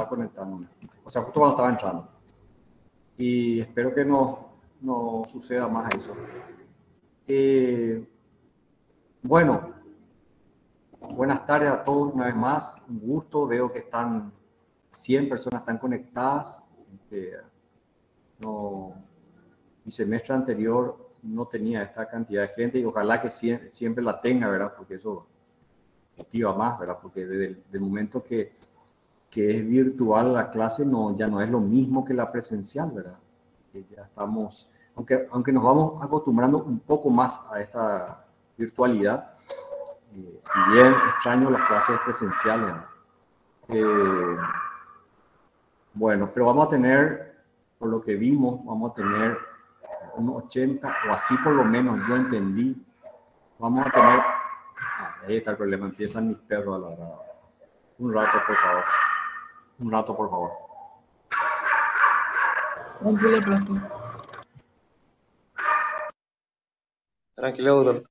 conectándome. O sea, justo cuando estaba entrando. Y espero que no suceda más eso. Bueno, buenas tardes a todos una vez más. Un gusto. Veo que están 100 personas están conectadas. Mi semestre anterior no tenía esta cantidad de gente y ojalá que siempre la tenga, ¿verdad? Porque eso motiva más, ¿verdad? Porque desde el momento que es virtual la clase ya no es lo mismo que la presencial, ¿verdad? Ya estamos, aunque nos vamos acostumbrando un poco más a esta virtualidad, si bien extraño las clases presenciales, bueno, pero vamos a tener, por lo que vimos, vamos a tener unos 80, o así por lo menos yo entendí, vamos a tener, ahí está el problema, empiezan mis perros a ladrar. Un rato, por favor. Un rato, por favor. Tranquilo, profe. Tranquilo, doctor.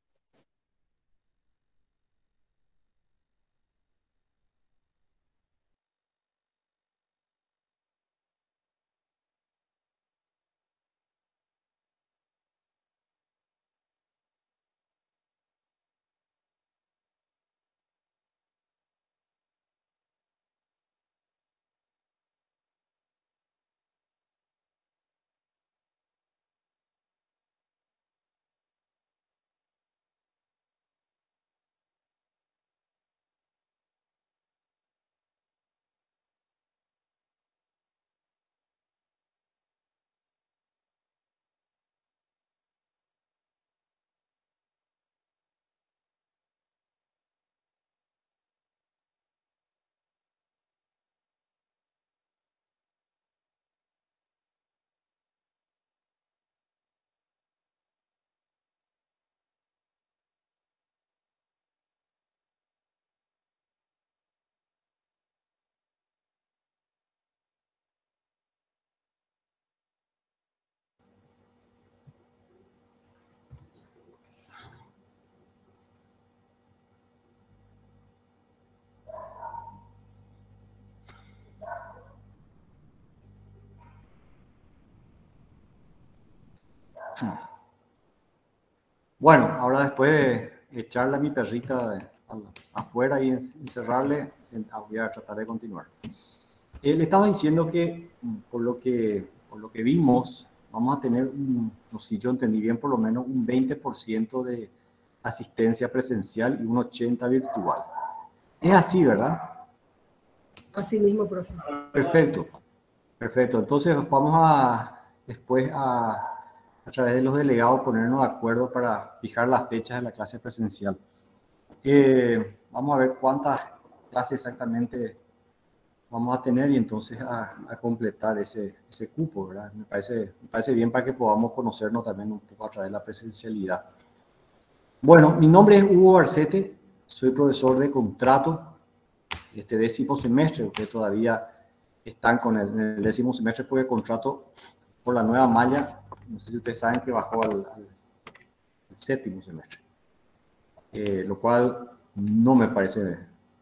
Bueno, ahora después de echarle a mi perrita afuera y encerrarle, voy a tratar de continuar. Le estaba diciendo que por lo que vimos, vamos a tener, no sé si yo entendí bien, por lo menos un 20% de asistencia presencial y un 80% virtual. Es así, ¿verdad? Así mismo, profe. Perfecto, perfecto. Entonces vamos después a través de los delegados ponernos de acuerdo para fijar las fechas de la clase presencial. Vamos a ver cuántas clases exactamente vamos a tener y entonces a completar ese cupo, ¿verdad? Me parece bien para que podamos conocernos también un poco a través de la presencialidad. Bueno, mi nombre es Hugo Barcete, soy profesor de contrato este 10º semestre. Ustedes todavía están con el 10º semestre porque el contrato por la nueva malla, no sé si ustedes saben que bajó al 7º semestre, lo cual no me parece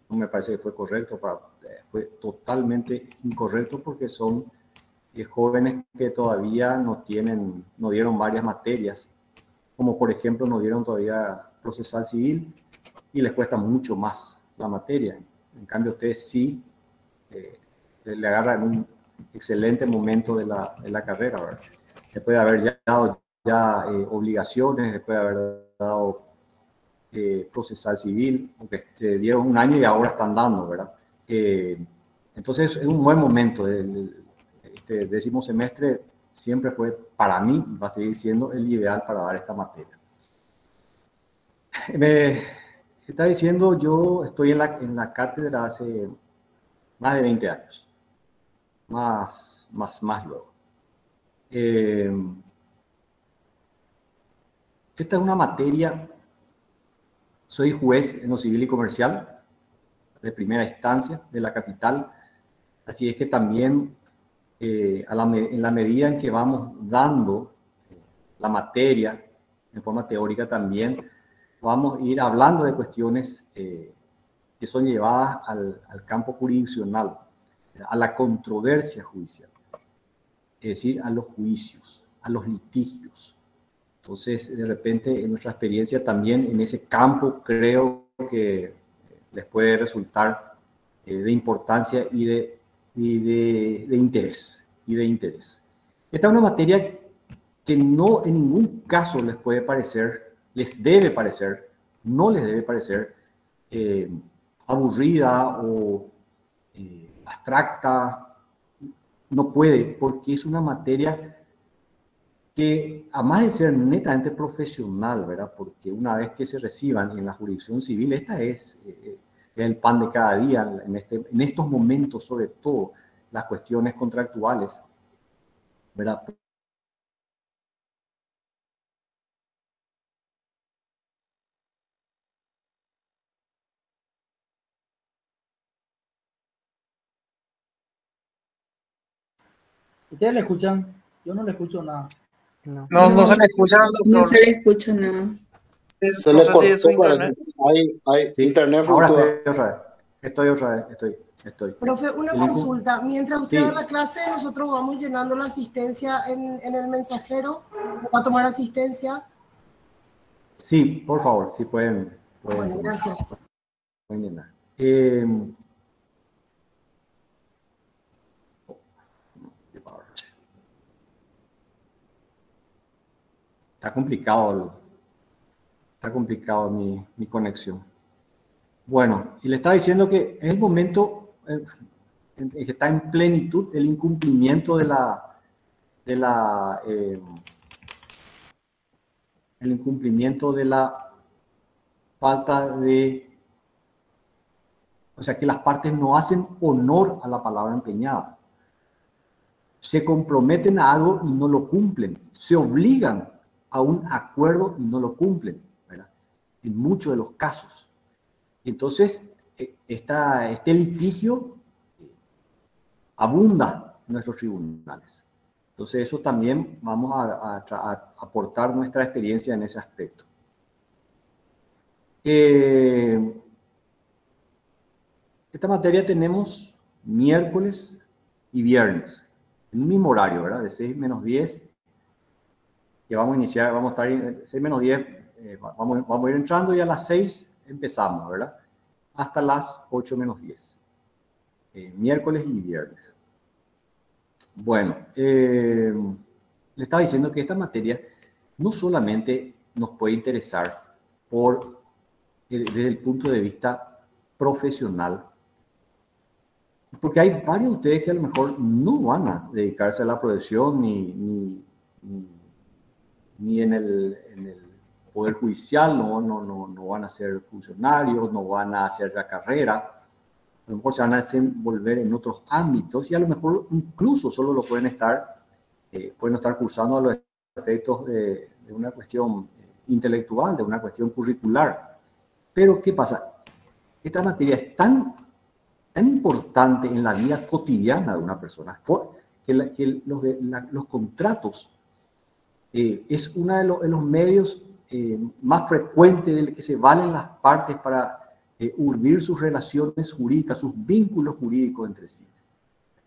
que fue correcto, fue totalmente incorrecto porque son jóvenes que todavía no dieron varias materias, como por ejemplo no dieron todavía procesal civil y les cuesta mucho más la materia. En cambio ustedes sí le agarran un excelente momento de la carrera, ¿verdad? Después de haber dado obligaciones, después de haber dado procesal civil, aunque dieron un año y ahora están dando, ¿verdad? Entonces es un buen momento. Este 10º semestre siempre fue, para mí, va a seguir siendo el ideal para dar esta materia. Me está diciendo, yo estoy en la cátedra hace más de 20 años, más luego. Esta es una materia, soy juez en lo civil y comercial, de primera instancia, de la capital, así es que también en la medida en que vamos dando la materia, en forma teórica también, vamos a ir hablando de cuestiones que son llevadas al campo jurisdiccional. a la controversia judicial, es decir, a los juicios, a los litigios. Entonces, de repente, en nuestra experiencia también en ese campo, creo que les puede resultar de importancia y de interés. Esta es una materia que no en ningún caso les puede parecer, les debe parecer, no les debe parecer aburrida o abstracta. No puede, porque es una materia que, además de ser netamente profesional, ¿verdad? Porque una vez que se reciban en la jurisdicción civil, esta es el pan de cada día, en estos momentos, sobre todo, las cuestiones contractuales, ¿verdad? ¿Ustedes le escuchan? Yo no le escucho nada. No se le escucha al No doctor. se le escucha nada. No sé si es su internet. Hay Sí, internet ahora fluctúa. estoy otra vez. Profe, una El consulta. Mientras usted Sí. da la clase, nosotros vamos llenando la asistencia en el mensajero. ¿Va a tomar asistencia? Sí, por favor, sí pueden Bueno, gracias. pueden llenar. Está complicado mi conexión. Bueno, y le estaba diciendo que es el momento en que está en plenitud el incumplimiento el incumplimiento de la falta de, o sea, que las partes no hacen honor a la palabra empeñada. Se comprometen a algo y no lo cumplen. Se obligan a un acuerdo y no lo cumplen, ¿verdad? En muchos de los casos. Entonces, este litigio abunda en nuestros tribunales. Entonces, eso también vamos a aportar nuestra experiencia en ese aspecto. Esta materia tenemos miércoles y viernes, en un mismo horario, ¿verdad? De 6 menos 10, que vamos a iniciar, vamos a estar en 6 menos 10, vamos a ir entrando y a las 6 empezamos, ¿verdad? Hasta las 8 menos 10, miércoles y viernes. Bueno, le estaba diciendo que esta materia no solamente nos puede interesar desde el punto de vista profesional, porque hay varios de ustedes que a lo mejor no van a dedicarse a la profesión ni en el Poder Judicial, no van a ser funcionarios, no van a hacer la carrera, a lo mejor se van a desenvolver en otros ámbitos y a lo mejor incluso solo lo pueden estar cursando a los efectos de una cuestión intelectual, de una cuestión curricular. Pero, ¿qué pasa? Esta materia es tan importante en la vida cotidiana de una persona, que los contratos es uno de los medios más frecuentes del que se valen las partes para urdir sus relaciones jurídicas, sus vínculos jurídicos entre sí.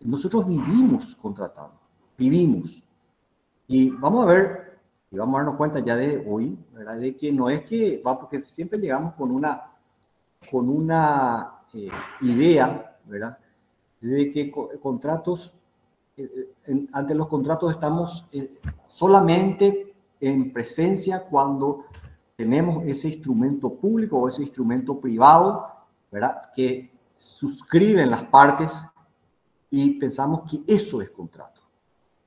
Nosotros vivimos contratando, vivimos. Y vamos a ver, y vamos a darnos cuenta ya de hoy, ¿verdad? De que no es que, porque siempre llegamos con una idea, ¿verdad? De que contratos, ante los contratos estamos solamente en presencia cuando tenemos ese instrumento público o ese instrumento privado, ¿verdad? Que suscriben las partes y pensamos que eso es contrato.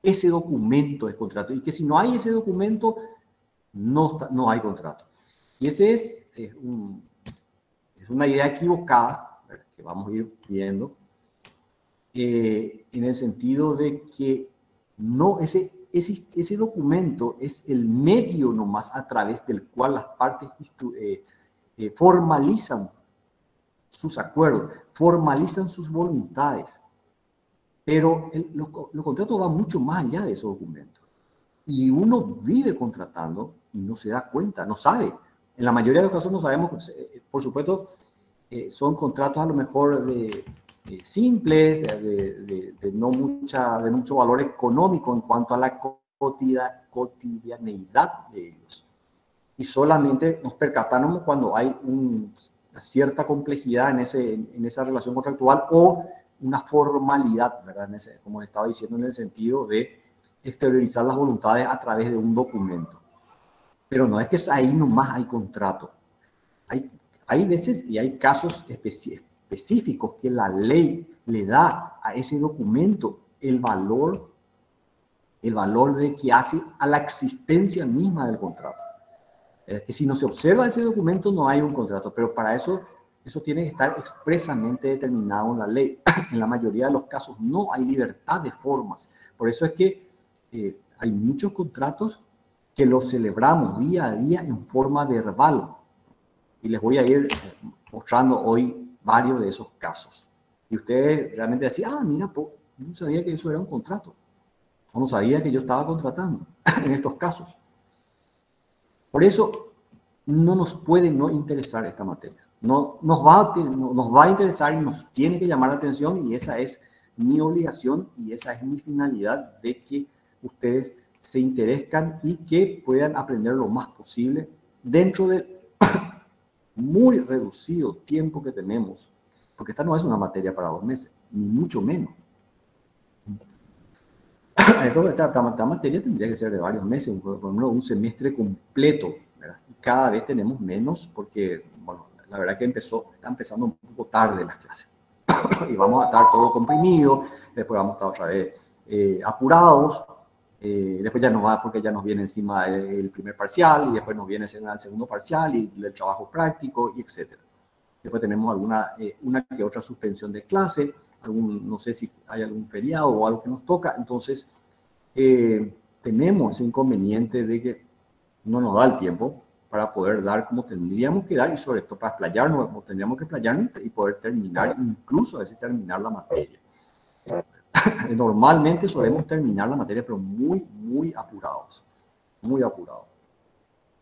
Ese documento es contrato y que si no hay ese documento, no hay contrato. Y ese es una idea equivocada, ¿verdad? Que vamos a ir viendo, en el sentido de que no, ese documento es el medio nomás a través del cual las partes formalizan sus acuerdos, formalizan sus voluntades. Pero los contratos van mucho más allá de esos documentos. Y uno vive contratando y no se da cuenta, no sabe. En la mayoría de los casos no sabemos, por supuesto, son contratos a lo mejor simples, de mucho valor económico en cuanto a la cotidianeidad de ellos. Y solamente nos percatamos cuando hay una cierta complejidad en esa relación contractual o una formalidad, ¿verdad? Como estaba diciendo, en el sentido de exteriorizar las voluntades a través de un documento. Pero no es que ahí nomás hay contrato. Hay veces y hay casos específicos que la ley le da a ese documento el valor de que hace a la existencia misma del contrato. Es que si no se observa ese documento no hay un contrato, pero para eso tiene que estar expresamente determinado en la ley. En la mayoría de los casos no hay libertad de formas. Por eso es que hay muchos contratos que los celebramos día a día en forma verbal. Y les voy a ir mostrando hoy varios de esos casos. Y ustedes realmente decían, mira, no sabía que eso era un contrato. O no sabía que yo estaba contratando en estos casos. Por eso no nos puede no interesar esta materia. Nos va a interesar y nos tiene que llamar la atención, y esa es mi obligación y esa es mi finalidad, de que ustedes se interesen y que puedan aprender lo más posible dentro del muy reducido tiempo que tenemos, porque esta no es una materia para 2 meses, ni mucho menos. Entonces, esta materia tendría que ser de varios meses, por ejemplo, un semestre completo, ¿verdad? Y cada vez tenemos menos porque, bueno, la verdad que está empezando un poco tarde las clases. Y vamos a estar todo comprimido, después vamos a estar otra vez apurados, después ya nos va, porque ya nos viene encima el primer parcial, y después nos viene el segundo parcial, y el trabajo práctico, y etc. Después tenemos una que otra suspensión de clase, no sé si hay algún feriado o algo que nos toca. Entonces, tenemos ese inconveniente de que no nos da el tiempo para poder dar como tendríamos que dar, y sobre todo para explayarnos, como tendríamos que explayarnos y poder terminar, incluso a veces terminar la materia. Normalmente solemos terminar la materia, pero muy, muy apurados, muy apurados.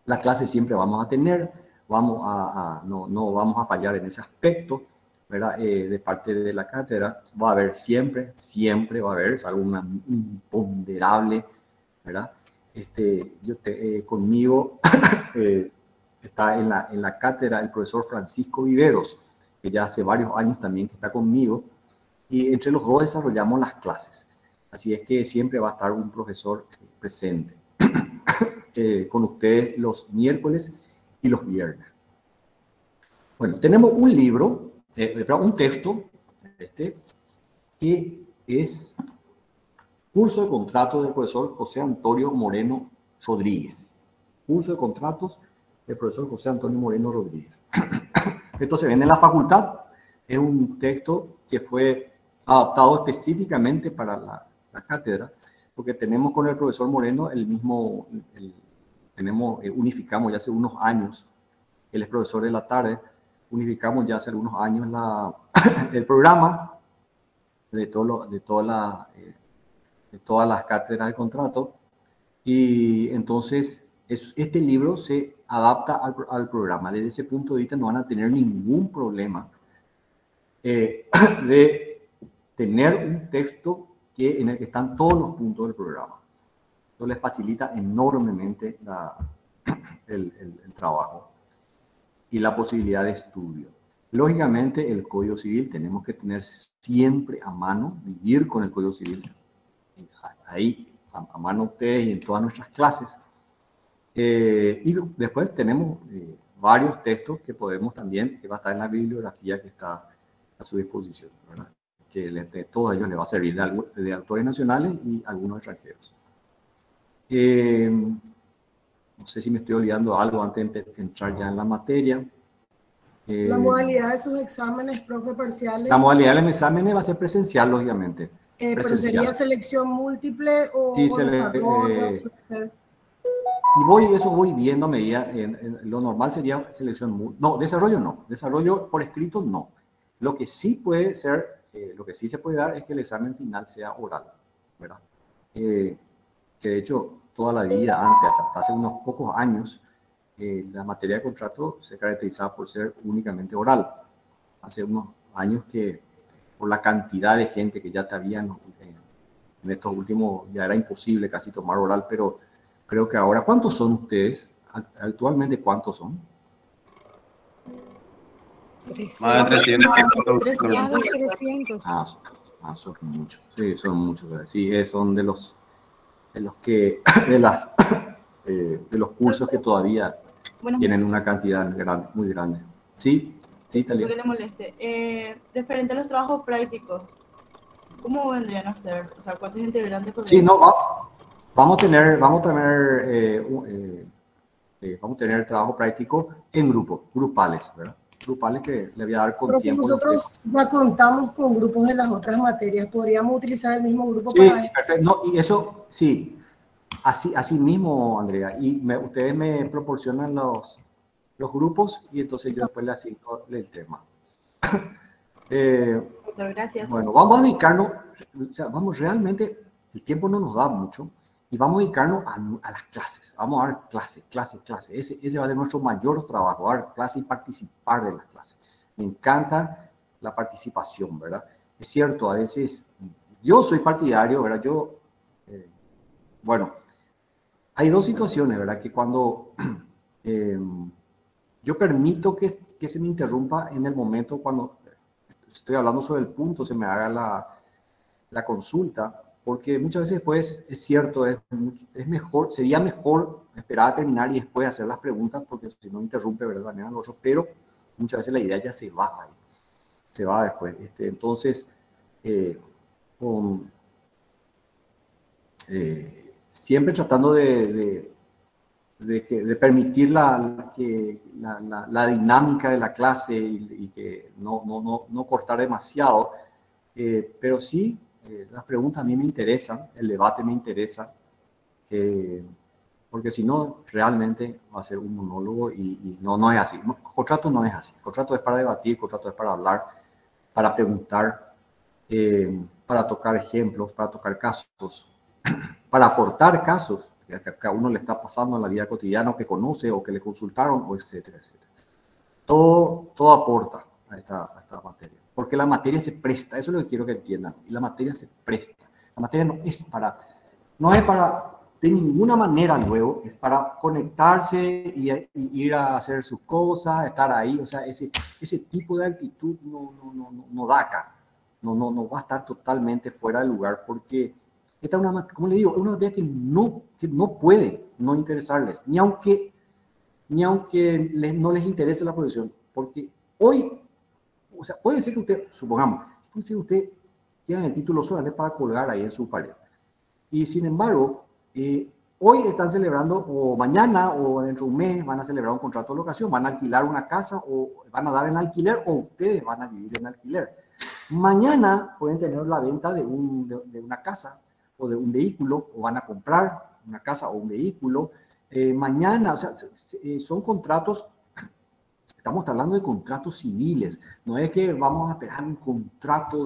La clase siempre vamos a tener, no vamos a fallar en ese aspecto, ¿verdad? De parte de la cátedra va a haber siempre va a haber, es algo imponderable, ¿verdad? Conmigo está en la cátedra el profesor Francisco Viveros, que ya hace varios años también que está conmigo, y entre los dos desarrollamos las clases. Así es que siempre va a estar un profesor presente con ustedes los miércoles y los viernes. Bueno, tenemos un libro, un texto, que es Curso de Contratos del profesor José Antonio Moreno Rodríguez. Curso de Contratos del profesor José Antonio Moreno Rodríguez. Esto se vende en la facultad. Es un texto que fue adaptado específicamente para la cátedra, porque tenemos con el profesor Moreno unificamos ya hace unos años, él es profesor de la tarde, unificamos ya hace algunos años el programa de todas las cátedras de contrato, y entonces este libro se adapta al programa. Desde ese punto de vista no van a tener ningún problema de tener un texto en el que están todos los puntos del programa. Eso les facilita enormemente el trabajo y la posibilidad de estudio. Lógicamente, el Código Civil tenemos que tener siempre a mano, vivir con el Código Civil ahí a mano ustedes y en todas nuestras clases. Y después tenemos varios textos que podemos también, que va a estar en la bibliografía que está a su disposición, ¿verdad? Que todos ellos les va a servir de autores nacionales y algunos extranjeros. No sé si me estoy olvidando algo antes de entrar ya en la materia. La modalidad de sus exámenes, profe, parciales. La modalidad de los exámenes va a ser presencial, lógicamente. ¿Pero sería selección múltiple o sí, desarrollo? Y eso voy viendo a medida. Lo normal sería selección múltiple. No, desarrollo no. Desarrollo por escrito no. Lo que sí puede ser, lo que sí se puede dar es que el examen final sea oral, ¿verdad? Que de hecho toda la vida antes, hasta hace unos pocos años, la materia de contrato se caracterizaba por ser únicamente oral. Hace unos años que por la cantidad de gente que ya te habían, en estos últimos, ya era imposible casi tomar oral, pero creo que ahora, ¿cuántos son ustedes? Actualmente, ¿cuántos son? Más de 300. Más de 300. Son muchos. Sí, son muchos. Sí, son de los que, de los cursos que todavía tienen una cantidad grande, muy grande. ¿Sí? Sí, Talia. Que le moleste. Diferente a los trabajos prácticos, ¿cómo vendrían a ser? O sea, ¿cuántos integrantes podrían? Sí, no, vamos a tener trabajo práctico en grupos, grupales, ¿verdad? Grupales que le voy a dar con Pero tiempo. Nosotros ya contamos con grupos de las otras materias. ¿Podríamos utilizar el mismo grupo Sí, para esto? perfecto. No, y eso, sí, así mismo, Andrea. Y ustedes me proporcionan los grupos y entonces yo después le asigno el tema. Gracias. Bueno, vamos a dedicarnos, o sea, realmente, el tiempo no nos da mucho y vamos a dedicarnos a las clases. Vamos a dar clase. Ese va a ser nuestro mayor trabajo, dar clase y participar de las clases. Me encanta la participación, ¿verdad? Es cierto, a veces yo soy partidario, ¿verdad? Bueno, hay dos situaciones, ¿verdad? Que cuando yo permito que se me interrumpa en el momento cuando estoy hablando sobre el punto, se me haga la consulta, porque muchas veces después es cierto, es mejor, sería mejor esperar a terminar y después hacer las preguntas, porque si no interrumpe, ¿verdad? También a los otros, pero muchas veces la idea ya se va ahí, se va después. Entonces, siempre tratando de permitir la dinámica de la clase y que no cortar demasiado, pero sí, las preguntas a mí me interesan, el debate me interesa, porque si no, realmente va a ser un monólogo y no es así. Contrato no es así. Contrato es para debatir, contrato es para hablar, para preguntar, para tocar ejemplos, para tocar casos, para aportar casos que a uno le está pasando en la vida cotidiana, que conoce o que le consultaron, o etcétera, etcétera. Todo aporta a esta materia, porque la materia se presta, eso es lo que quiero que entiendan, y la materia se presta. La materia no es para de ninguna manera luego, es para conectarse y ir a hacer sus cosas, estar ahí, o sea, ese tipo de actitud no da acá, no va a estar totalmente fuera de lugar, porque esta es una, como le digo, una materia que no puede no interesarles, ni aunque no les interese la profesión, porque hoy, o sea, puede ser que usted, supongamos, puede ser que usted tenga el título solamente para colgar ahí en su pared, y sin embargo, hoy están celebrando, o mañana, o dentro de un mes, van a celebrar un contrato de locación, van a alquilar una casa, o van a dar en alquiler, o ustedes van a vivir en alquiler. Mañana pueden tener la venta de una casa, o de un vehículo, o van a comprar una casa o un vehículo. Mañana, o sea, son contratos, estamos hablando de contratos civiles, no es que vamos a esperar un contrato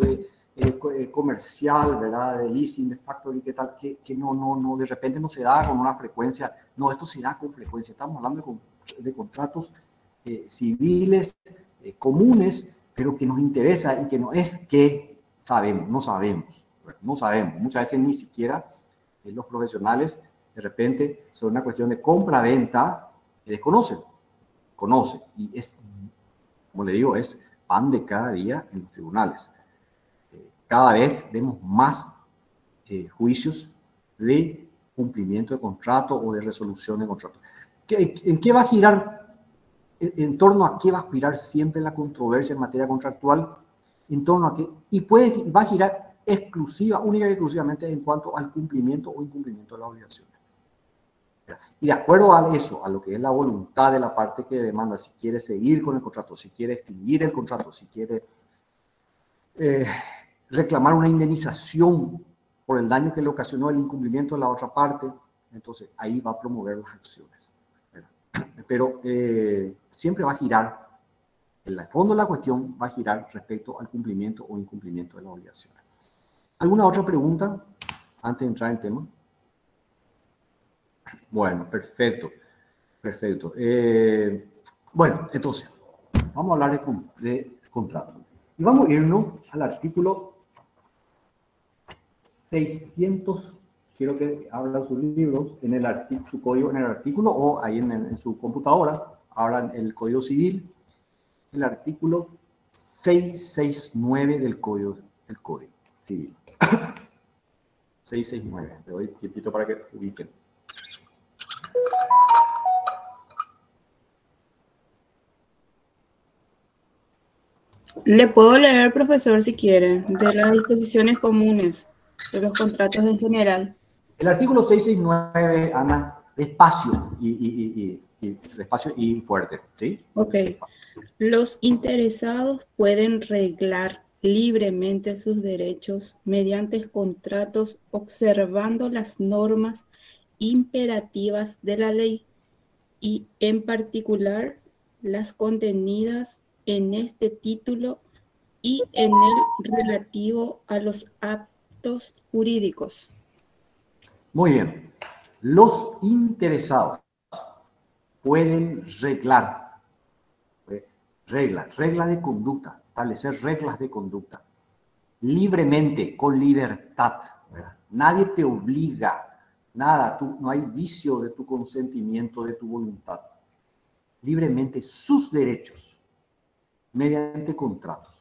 comercial, ¿verdad? De leasing, de factory, que tal, que no, de repente no se da con una frecuencia, no, esto se da con frecuencia, estamos hablando de contratos civiles, comunes, pero que nos interesa y que no es que no sabemos, muchas veces ni siquiera los profesionales de repente sobre una cuestión de compra-venta desconocen, y es, como le digo, es pan de cada día en los tribunales. Cada vez vemos más juicios de cumplimiento de contrato o de resolución de contrato. ¿En qué va a girar? ¿En torno a qué va a girar siempre la controversia en materia contractual? ¿En torno a qué? Y va a girar única y exclusivamente en cuanto al cumplimiento o incumplimiento de las obligaciones. Y de acuerdo a eso, a lo que es la voluntad de la parte que demanda, si quiere seguir con el contrato, si quiere extinguir el contrato, si quiere reclamar una indemnización por el daño que le ocasionó el incumplimiento de la otra parte, entonces ahí va a promover las acciones. Pero siempre va a girar, en el fondo de la cuestión va a girar respecto al cumplimiento o incumplimiento de las obligaciones. ¿Alguna otra pregunta antes de entrar en tema? Bueno, perfecto. Bueno, entonces, vamos a hablar de contrato. Y vamos a irnos al artículo 600. Quiero que abran sus libros, en el su código en el artículo o ahí en su computadora. Abran el Código Civil, el artículo 669 del Código Civil. 669. Le doy tiempito para que ubiquen. Le puedo leer, profesor, si quiere, de las disposiciones comunes de los contratos en general. El artículo 669, Ana, despacio despacio y fuerte, ¿sí? Ok. Los interesados pueden reglar libremente sus derechos mediante contratos observando las normas imperativas de la ley y, en particular, las contenidas en este título y en el relativo a los actos jurídicos. Muy bien. Los interesados pueden regla de conducta, establecer reglas de conducta, libremente, con libertad, ¿verdad? Nadie te obliga, nada, no hay vicio de tu consentimiento, de tu voluntad. Libremente sus derechos, mediante contratos.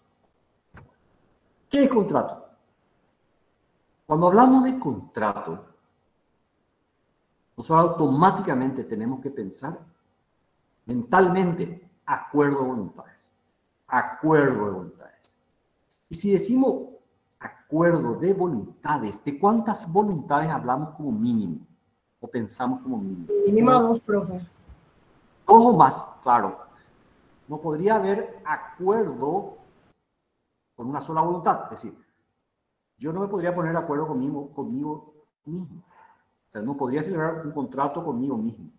¿Qué es contrato? Cuando hablamos de contrato, nosotros automáticamente tenemos que pensar mentalmente acuerdo de voluntades. Acuerdo de voluntades. Y si decimos acuerdo de voluntades, ¿de cuántas voluntades hablamos como mínimo? ¿O pensamos como mínimo? Mínimo 2, profe. 2 o más, claro. No podría haber acuerdo con una sola voluntad. Es decir, yo no me podría poner de acuerdo conmigo mismo. O sea, no podría celebrar un contrato conmigo mismo.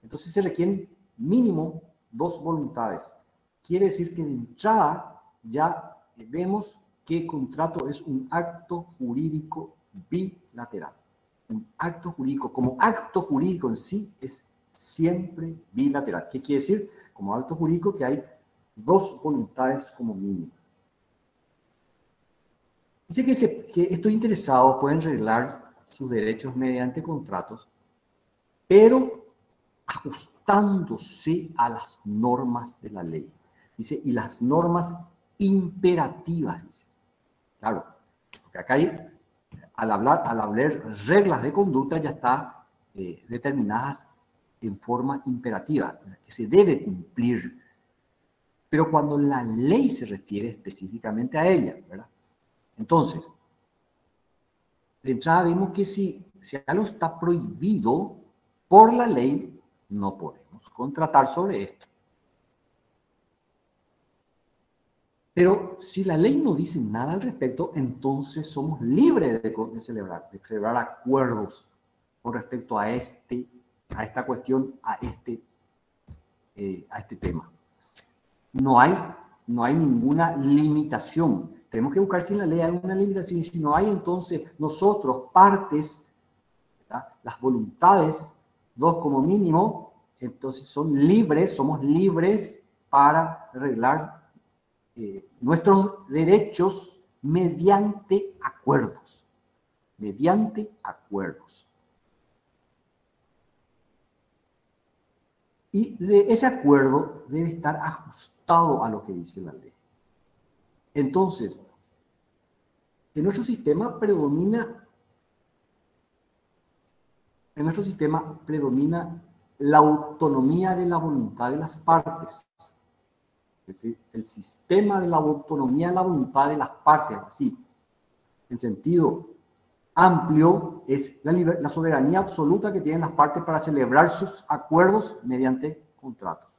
Entonces se requieren mínimo 2 voluntades. Quiere decir que de entrada ya vemos que contrato es un acto jurídico bilateral. Un acto jurídico, como acto jurídico en sí, es siempre bilateral. ¿Qué quiere decir? Como acto jurídico que hay 2 voluntades como mínimo. Dice que estos interesados pueden reglar sus derechos mediante contratos, pero ajustándose a las normas de la ley. Dice, y las normas imperativas, dice. Claro, porque acá hay, al hablar reglas de conducta ya está determinadas en forma imperativa, que se debe cumplir. Pero cuando la ley se refiere específicamente a ella, ¿verdad? Entonces, de entrada vemos que si algo está prohibido por la ley, no podemos contratar sobre esto. Pero si la ley no dice nada al respecto, entonces somos libres de celebrar acuerdos con respecto a esta cuestión, a este tema. No hay ninguna limitación. Tenemos que buscar si en la ley hay alguna limitación, y si no hay, entonces nosotros, partes, ¿verdad? Las voluntades, 2 como mínimo, entonces somos libres para arreglar nuestros derechos mediante acuerdos. Mediante acuerdos. Y ese acuerdo debe estar ajustado a lo que dice la ley. Entonces, en nuestro sistema predomina la autonomía de la voluntad de las partes. Es decir, el sistema de la autonomía de la voluntad de las partes, así, en sentido amplio, es la soberanía absoluta que tienen las partes para celebrar sus acuerdos mediante contratos.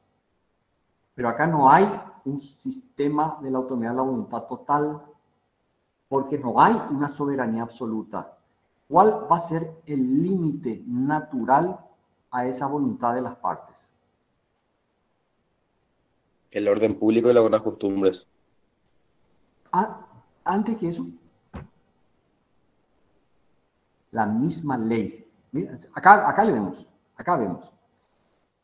Pero acá no hay un sistema de la autonomía de la voluntad total, porque no hay una soberanía absoluta. ¿Cuál va a ser el límite natural a esa voluntad de las partes? El orden público y las buenas costumbres. Antes que eso, la misma ley. Mira, acá vemos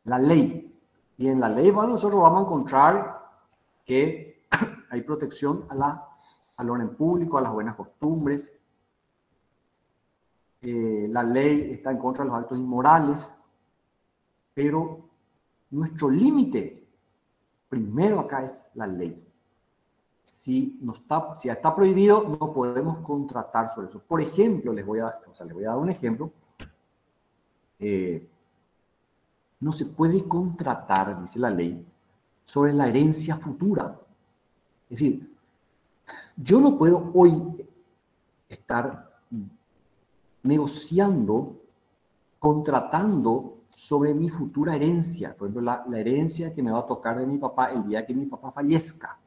la ley. Y en la ley, bueno, nosotros vamos a encontrar que hay protección al orden público, a las buenas costumbres. La ley está en contra de los actos inmorales, pero nuestro límite primero acá es la ley. Si está prohibido, no podemos contratar sobre eso. Por ejemplo, les voy a dar un ejemplo. No se puede contratar, dice la ley, sobre la herencia futura. Es decir, yo no puedo hoy estar negociando, contratando sobre mi futura herencia. Por ejemplo, la herencia que me va a tocar de mi papá el día que mi papá fallezca.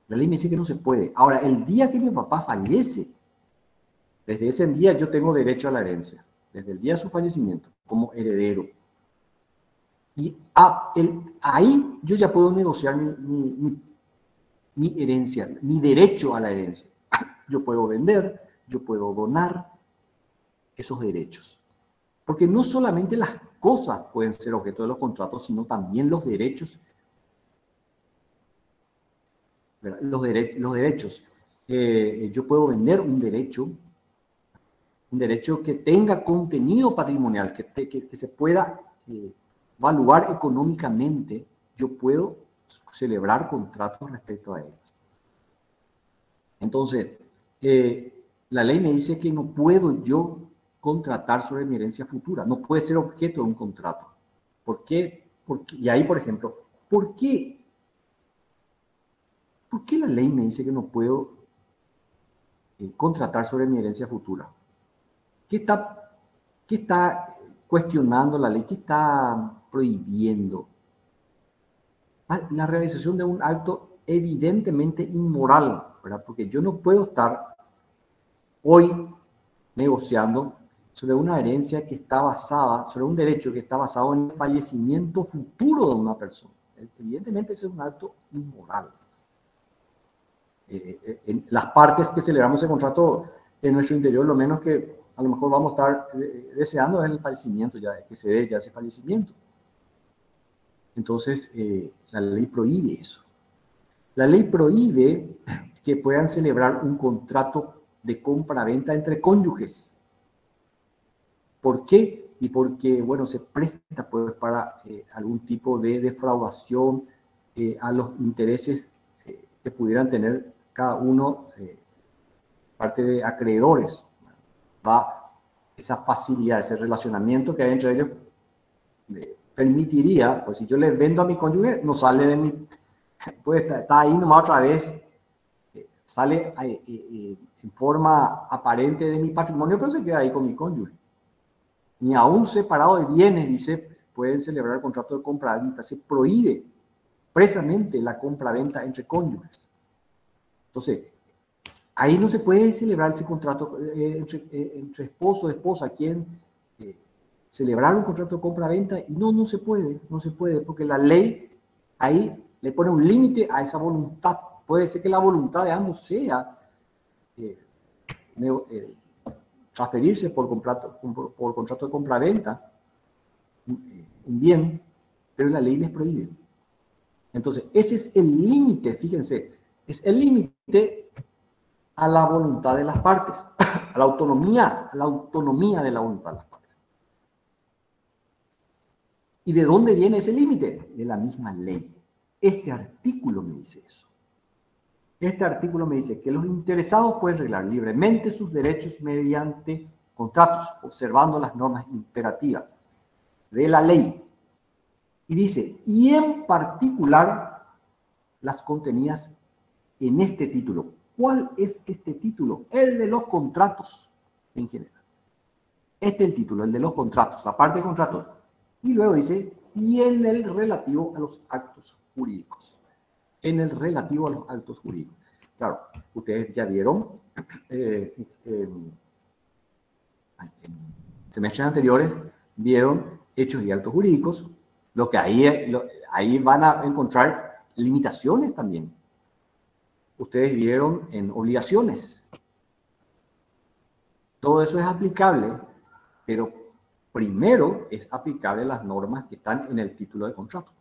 La ley me dice que no se puede. Ahora, el día que mi papá fallece, desde ese día yo tengo derecho a la herencia. Desde el día de su fallecimiento, como heredero. Y ahí yo ya puedo negociar mi herencia, mi derecho a la herencia. Yo puedo vender, yo puedo donar esos derechos. Porque no solamente las cosas pueden ser objeto de los contratos, sino también los derechos. Los derechos. Yo puedo vender un derecho que tenga contenido patrimonial, que se pueda evaluar económicamente. Yo puedo celebrar contratos respecto a ellos. Entonces, la ley me dice que no puedo yo contratar sobre mi herencia futura, no puede ser objeto de un contrato. ¿Por qué? Y ahí, por ejemplo, ¿por qué la ley me dice que no puedo contratar sobre mi herencia futura? ¿Qué está cuestionando la ley? ¿Qué está prohibiendo? La realización de un acto evidentemente inmoral, ¿verdad? Porque yo no puedo estar hoy negociando sobre una herencia que está basada, sobre un derecho que está basado en el fallecimiento futuro de una persona. Evidentemente ese es un acto inmoral. En las partes que celebramos el contrato en nuestro interior, lo menos que a lo mejor vamos a estar deseando es el fallecimiento, que se dé ya ese fallecimiento. Entonces, la ley prohíbe eso. La ley prohíbe que puedan celebrar un contrato de compra-venta entre cónyuges. ¿Por qué? Y porque, bueno, se presta pues, para algún tipo de defraudación a los intereses que pudieran tener cada uno, parte de acreedores. Va esa facilidad, ese relacionamiento que hay entre ellos, permitiría, pues si yo le vendo a mi cónyuge, no sale de mi, pues está ahí nomás otra vez, sale en forma aparente de mi patrimonio, pero se queda ahí con mi cónyuge. Ni aún separado de bienes, dice, pueden celebrar el contrato de compra-venta. Se prohíbe expresamente la compra-venta entre cónyuges. Entonces, ahí no se puede celebrar ese contrato entre esposo y esposa. Quieren celebrar un contrato de compra-venta y no se puede, porque la ley ahí le pone un límite a esa voluntad. Puede ser que la voluntad de ambos sea transferirse por contrato de compra-venta un bien, pero la ley les prohíbe. Entonces, ese es el límite, fíjense, es el límite a la voluntad de las partes, a la autonomía de la voluntad de las partes. ¿Y de dónde viene ese límite? De la misma ley. Este artículo me dice eso. Este artículo me dice que los interesados pueden arreglar libremente sus derechos mediante contratos, observando las normas imperativas de la ley. Y dice, y en particular, las contenidas en este título. ¿Cuál es este título? El de los contratos en general. Este es el título, el de los contratos, la parte de contratos. Y luego dice, y en el relativo a los actos jurídicos. En el relativo a los actos jurídicos. Claro, ustedes ya vieron en semestres anteriores, vieron hechos y actos jurídicos, lo que ahí van a encontrar limitaciones también. Ustedes vieron en obligaciones. Todo eso es aplicable, pero primero es aplicable las normas que están en el título de contrato.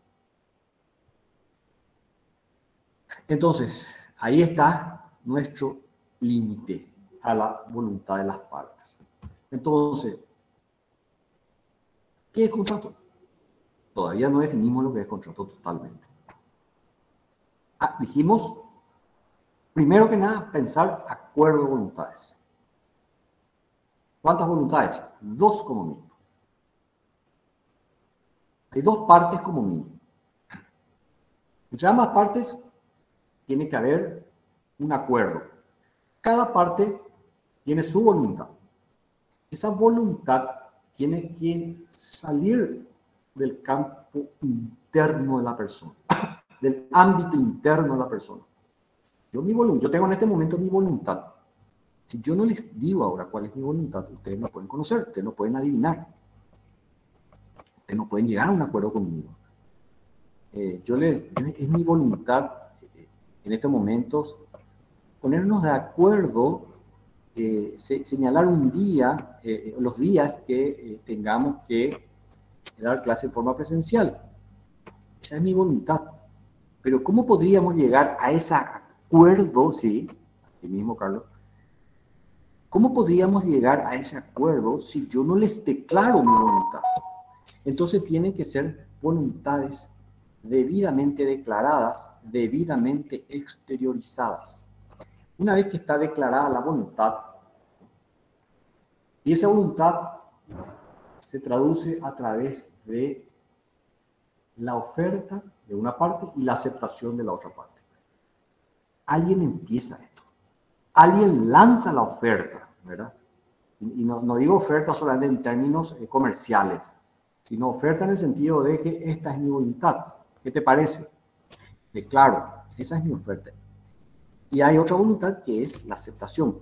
Entonces, ahí está nuestro límite a la voluntad de las partes. Entonces, ¿qué es contrato? Todavía no definimos lo que es contrato totalmente. Dijimos, primero que nada, pensar acuerdo de voluntades. ¿Cuántas voluntades? 2 como mínimo. Hay 2 partes como mínimo. Entre ambas partes tiene que haber un acuerdo. Cada parte tiene su voluntad. Esa voluntad tiene que salir del campo interno de la persona, del ámbito interno de la persona. Yo tengo en este momento mi voluntad. Si yo no les digo ahora cuál es mi voluntad, ustedes no pueden conocer, ustedes no pueden adivinar. Ustedes no pueden llegar a un acuerdo conmigo. Es mi voluntad en estos momentos ponernos de acuerdo, señalar un día, los días que tengamos que dar clase en forma presencial. Esa es mi voluntad. Pero ¿cómo podríamos llegar a ese acuerdo? Sí, así mismo, Carlos. ¿Cómo podríamos llegar a ese acuerdo si yo no les declaro mi voluntad? Entonces tienen que ser voluntades debidamente declaradas, debidamente exteriorizadas. Una vez que está declarada la voluntad, y esa voluntad se traduce a través de la oferta de una parte y la aceptación de la otra parte. Alguien empieza esto. Alguien lanza la oferta, ¿verdad? Y no digo oferta solamente en términos comerciales, sino oferta en el sentido de que esta es mi voluntad. ¿Qué te parece? Declaro, esa es mi oferta. Y hay otra voluntad que es la aceptación,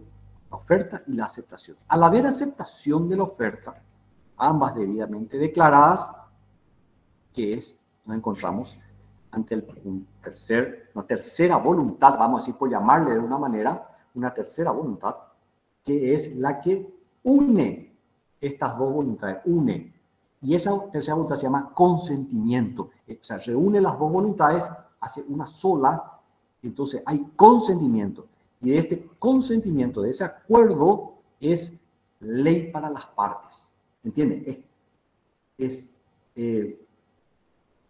la oferta y la aceptación. Al haber aceptación de la oferta, ambas debidamente declaradas, nos encontramos ante una tercera voluntad, vamos a decir por llamarle de una manera, una tercera voluntad, que es la que une estas 2 voluntades, une. Y esa tercera voluntad se llama consentimiento. O sea, reúne las 2 voluntades, hace una sola, entonces hay consentimiento. Y de este consentimiento, de ese acuerdo, es ley para las partes. ¿Entiende?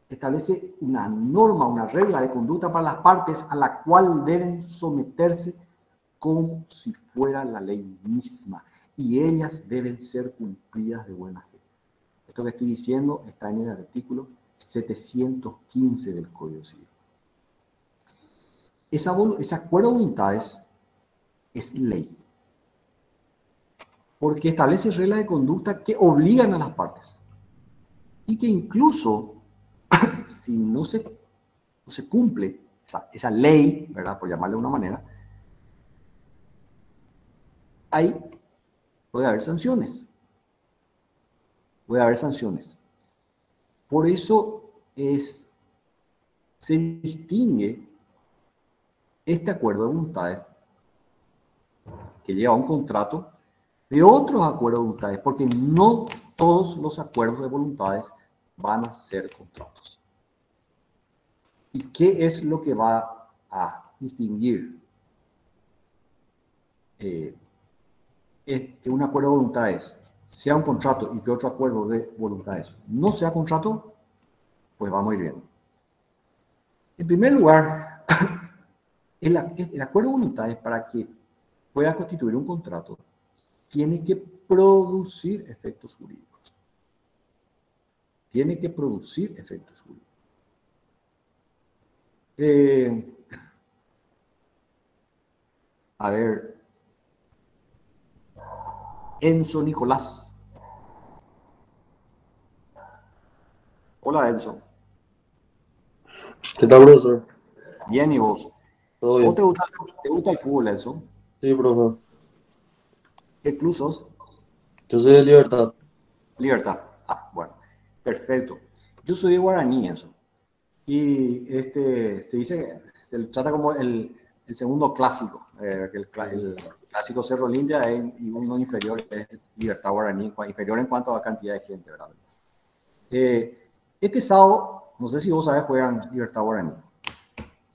Establece una norma, una regla de conducta para las partes a la cual deben someterse como si fuera la ley misma. Y ellas deben ser cumplidas de buena fe. Esto que estoy diciendo está en el artículo 715 del Código Civil. Ese acuerdo de voluntades es ley, porque establece reglas de conducta que obligan a las partes y que incluso si no se cumple esa ley, ¿verdad? Por llamarle de una manera, puede haber sanciones. Puede haber sanciones. Por eso se distingue este acuerdo de voluntades que lleva a un contrato de otros acuerdos de voluntades, porque no todos los acuerdos de voluntades van a ser contratos. ¿Y qué es lo que va a distinguir que un acuerdo de voluntades sea un contrato y que otro acuerdo de voluntades no sea contrato? Pues vamos a ir viendo. En primer lugar, el acuerdo de voluntades, para que pueda constituir un contrato, tiene que producir efectos jurídicos. Tiene que producir efectos jurídicos. A ver, Enzo Nicolás. Hola, Enzo. ¿Qué tal, profesor? Bien, ¿y vos? ¿Todo bien? ¿Vos te gusta el fútbol, Enzo? Sí, profe. ¿Qué club sos? Yo soy de Libertad. Libertad. Bueno, perfecto. Yo soy de Guaraní, Enzo. Y se dice, se le trata como el segundo clásico. El clásico Cerro Lindia y uno inferior es Libertad Guaraní, inferior en cuanto a cantidad de gente, ¿verdad? Este sábado, no sé si vos sabés, juegan Libertad Guaraní.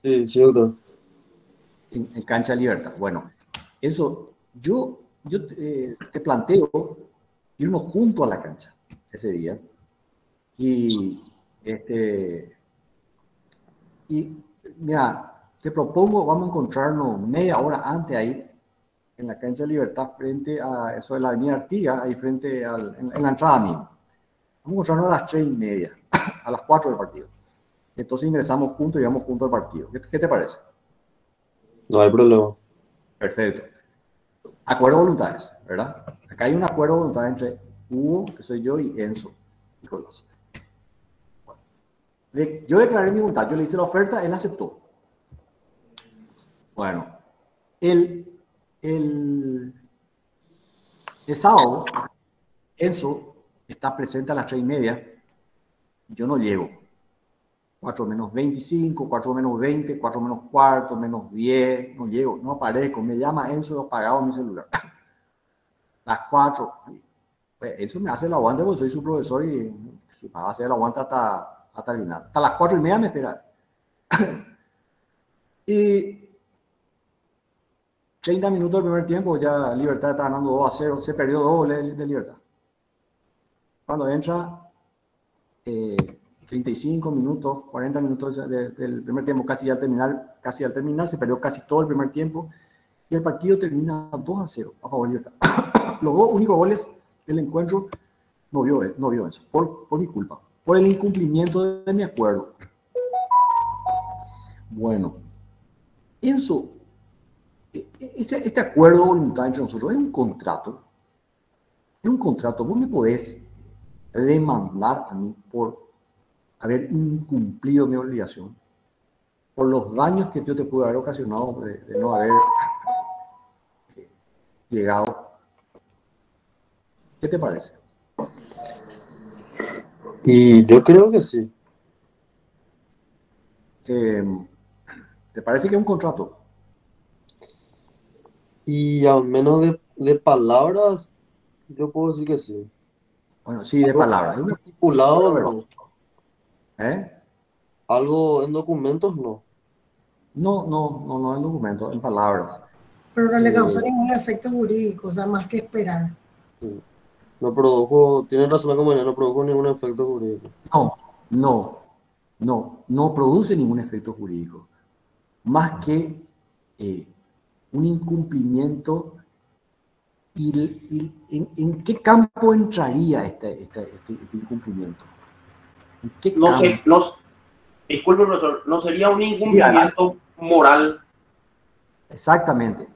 Sí, sí, doctor. en Cancha de Libertad. Bueno, eso, yo te planteo irnos junto a la cancha ese día. Y mira, te propongo, vamos a encontrarnos media hora antes ahí, en la Cancha de Libertad, frente a eso de la Avenida Artigas, ahí frente en la entrada misma. Vamos a encontrarnos a las 3:30, a las 4 del partido. Entonces ingresamos juntos y vamos juntos al partido. ¿Qué te parece? No hay problema. Perfecto. Acuerdo de voluntades, ¿verdad? Acá hay un acuerdo de voluntades entre Hugo, que soy yo, y Enzo, Nicolás. Yo declaré mi voluntad, yo le hice la oferta, él aceptó. Bueno, el sábado, Enzo está presente a las 3:30 y yo no llego. 4 menos 25, 4 menos 20, 4 menos cuarto, menos 10, no llego, no aparezco. Me llama Enzo, lo apagado mi celular. Las 4. Pues Enzo me hace el aguante porque soy su profesor y si va a hacer el aguante hasta el final. Hasta las 4:30 me espera. Y 30 minutos del primer tiempo, ya Libertad está ganando 2-0, se perdió 2 goles de Libertad. Cuando entra, 35 minutos, 40 minutos del primer tiempo, casi al terminar, se perdió casi todo el primer tiempo, y el partido termina 2-0 a favor de Libertad. Los 2 únicos goles del encuentro no vio eso, por mi culpa, por el incumplimiento de mi acuerdo. Bueno, Enzo, este acuerdo de voluntad entre nosotros es un contrato. Vos me podés demandar a mí por haber incumplido mi obligación, por los daños que yo te pude haber ocasionado de no haber llegado. ¿Qué te parece? Y yo creo que sí. ¿Te parece que es un contrato? Y al menos de palabras, yo puedo decir que sí. Bueno, sí, de palabras. Algo estipulado, Pero, no. ¿eh? Algo en documentos, no. No en documentos, en palabras. Pero no le causó ningún efecto jurídico, o sea, más que esperar. Sí. No produjo, tiene razón la compañera, no produjo ningún efecto jurídico. No produce ningún efecto jurídico. Más que un incumplimiento. ¿Y en qué campo entraría este incumplimiento? ¿En qué campo? Disculpe, profesor, ¿no sería un incumplimiento moral? Exactamente.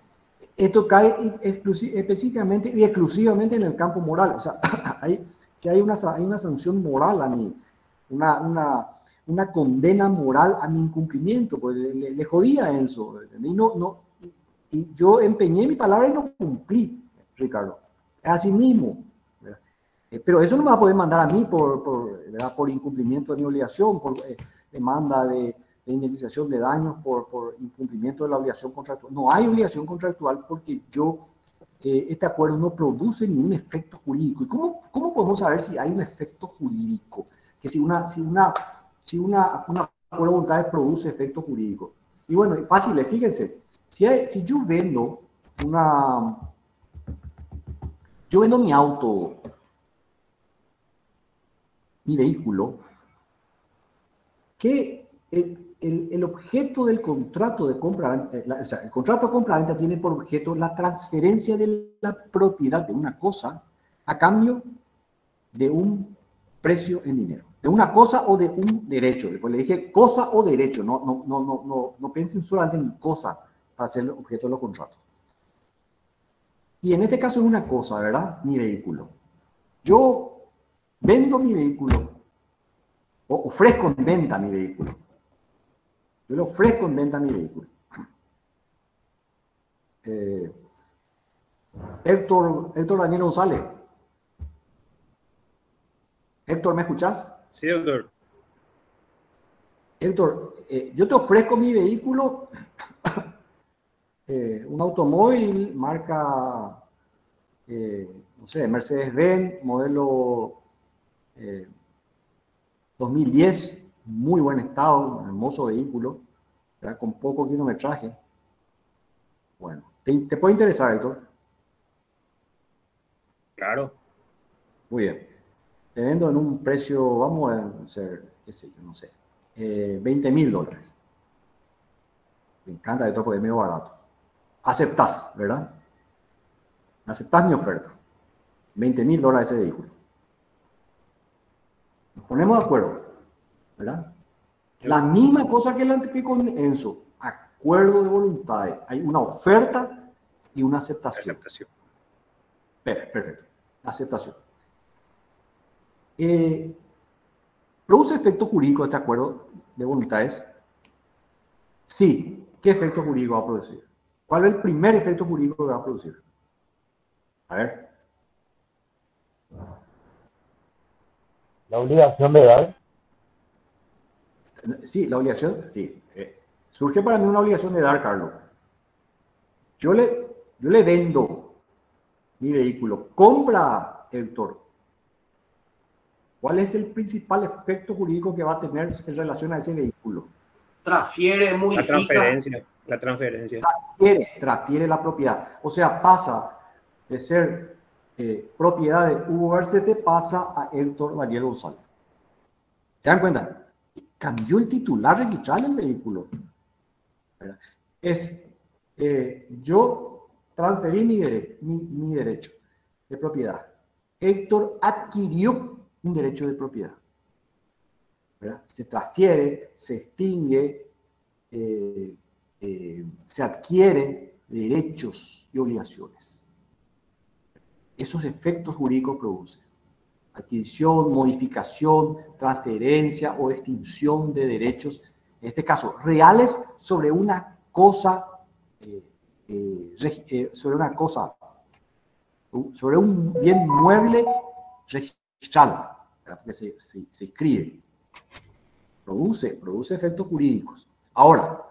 Esto cae específicamente y exclusivamente en el campo moral. O sea, si hay una sanción moral a mí, una condena moral a mi incumplimiento, pues le jodía a Enzo. Y yo empeñé mi palabra y no cumplí, Ricardo. Es así mismo. ¿Verdad? Pero eso no me va a poder mandar a mí por incumplimiento de mi obligación, por demanda de indemnización de daños, por incumplimiento de la obligación contractual. No hay obligación contractual porque este acuerdo no produce ningún efecto jurídico. ¿Y cómo podemos saber si hay un efecto jurídico? Que si un acuerdo de voluntades produce efecto jurídico. Y bueno, fácil, fíjense. Si yo vendo mi auto, mi vehículo, que el objeto del contrato de compra-venta, o sea, el contrato de compra-venta tiene por objeto la transferencia de la propiedad de una cosa a cambio de un precio en dinero, de una cosa o de un derecho. Después le dije cosa o derecho, no piensen solamente en cosa para ser el objeto de los contratos. Y en este caso es una cosa, ¿verdad? Mi vehículo. Yo vendo mi vehículo, o ofrezco en venta mi vehículo. Yo le ofrezco en venta mi vehículo. Héctor Daniel González. Héctor, ¿me escuchás? Sí, doctor. Héctor, yo te ofrezco mi vehículo, un automóvil marca, no sé, Mercedes-Benz, modelo 2010, muy buen estado, un hermoso vehículo, ¿verdad? Con poco kilometraje. Bueno, ¿te puede interesar, Héctor? Claro. Muy bien. Te vendo en un precio, vamos a hacer, qué sé yo, no sé, $20.000. Me encanta esto porque es medio barato. Aceptás, ¿verdad? Aceptás mi oferta. $20.000 ese vehículo. Nos ponemos de acuerdo, ¿verdad? La misma cosa que con Enzo. Acuerdo de voluntades. Hay una oferta y una aceptación. Perfecto. Aceptación. ¿Produce efecto jurídico este acuerdo de voluntades? Sí. ¿Qué efecto jurídico va a producir? ¿Cuál es el primer efecto jurídico que va a producir? A ver. La obligación de dar. Sí, la obligación, sí. Surge para mí una obligación de dar, Carlos. Yo le vendo mi vehículo. Compra, Héctor. ¿Cuál es el principal efecto jurídico que va a tener en relación a ese vehículo? Transfiere, modifica. La transferencia. Transfiere la propiedad. O sea, pasa de ser propiedad de Hugo Garcete, pasa a Héctor Daniel González. ¿Se dan cuenta? Cambió el titular registral del vehículo. ¿Verdad? Yo transferí mi derecho de propiedad. Héctor adquirió un derecho de propiedad. ¿Verdad? Se transfiere, se extingue, se adquiere derechos y obligaciones. Esos efectos jurídicos producen adquisición, modificación, transferencia o extinción de derechos, en este caso reales, sobre una cosa, sobre un bien mueble registral, que se inscribe. Produce efectos jurídicos. Ahora,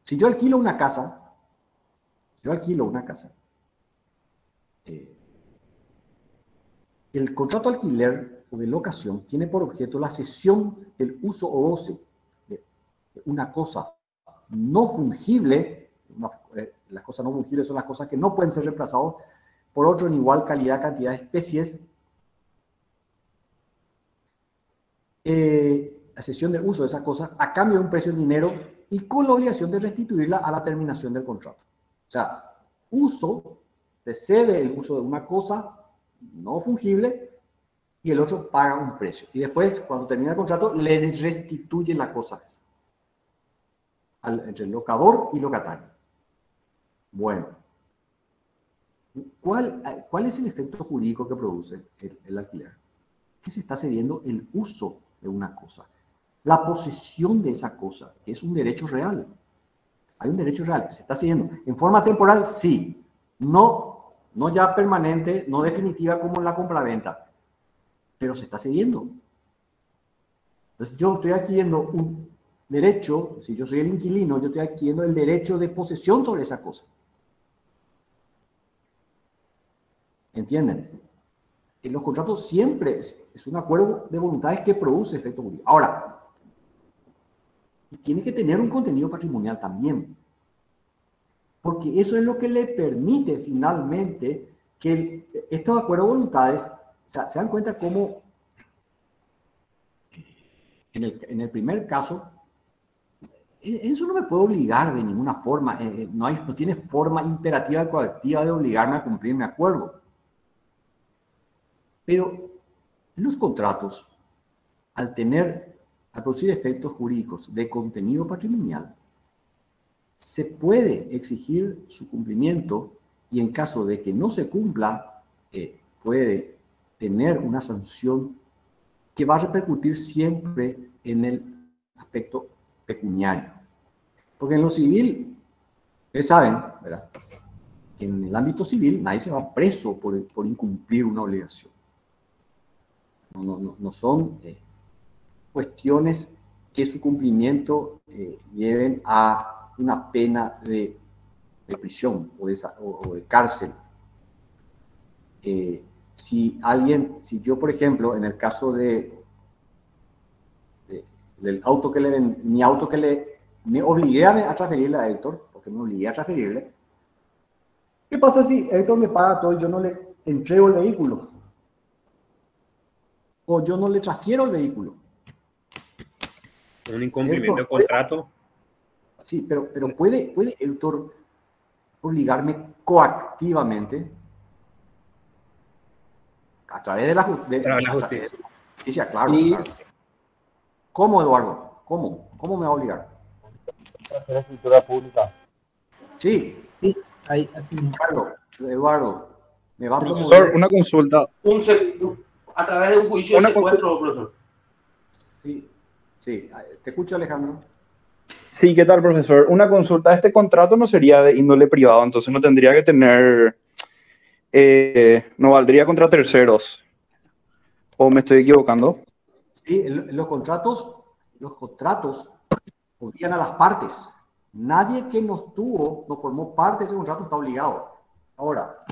si yo alquilo una casa, el contrato de alquiler o de locación tiene por objeto la cesión del uso o goce de una cosa no fungible. Las cosas no fungibles son las cosas que no pueden ser reemplazadas por otro en igual calidad, cantidad de especies. La cesión del uso de esa cosa a cambio de un precio en dinero y con la obligación de restituirla a la terminación del contrato. O sea, se cede el uso de una cosa no fungible y el otro paga un precio. Y después, cuando termina el contrato, le restituye la cosa esa entre el locador y locatario. Bueno, ¿cuál es el efecto jurídico que produce el alquiler? Que se está cediendo el uso de una cosa, la posesión de esa cosa, que es un derecho real. Hay un derecho real que se está cediendo en forma temporal, sí, no ya permanente, no definitiva como en la compraventa, pero se está cediendo. Entonces yo estoy adquiriendo un derecho, si yo soy el inquilino, yo estoy adquiriendo el derecho de posesión sobre esa cosa. ¿Entienden? En los contratos siempre es un acuerdo de voluntades que produce efecto jurídico. Ahora, tiene que tener un contenido patrimonial también. Porque eso es lo que le permite finalmente que estos acuerdos de voluntades, o sea, se dan cuenta cómo en el primer caso, eso no me puede obligar de ninguna forma, no tiene forma imperativa y coactiva de obligarme a cumplir mi acuerdo. Pero en los contratos, al producir efectos jurídicos de contenido patrimonial, se puede exigir su cumplimiento y en caso de que no se cumpla, puede tener una sanción que va a repercutir siempre en el aspecto pecuniario. Porque en lo civil, ustedes saben, ¿verdad?, que en el ámbito civil nadie se va preso por incumplir una obligación. No son cuestiones que su cumplimiento lleven a una pena de prisión o de cárcel. Si yo, por ejemplo, en el caso del auto mi auto que le me obligué a transferirle a Héctor, porque me obligué a transferirle. ¿Qué pasa si Héctor me paga todo y yo no le entrego el vehículo? O yo no le transfiero el vehículo. Un incumplimiento de contrato. Sí, pero puede Héctor obligarme coactivamente a través de la justicia, claro, Y- claro. ¿Cómo, Eduardo? ¿Cómo? ¿Cómo me va a obligar? Hacer escritura pública. Sí, Sí, ahí, así mismo. Eduardo, me va a Profesor, promover. una consulta. A través de un juicio de Una secuestro, profesor. Sí, sí, te escucho, Alejandro. Sí, ¿qué tal, profesor? Una consulta. Este contrato no sería de índole privado, entonces no tendría que tener, no valdría contra terceros. ¿O me estoy equivocando? Sí, los contratos obligan a las partes. Nadie que no formó parte de ese contrato está obligado. Ahora,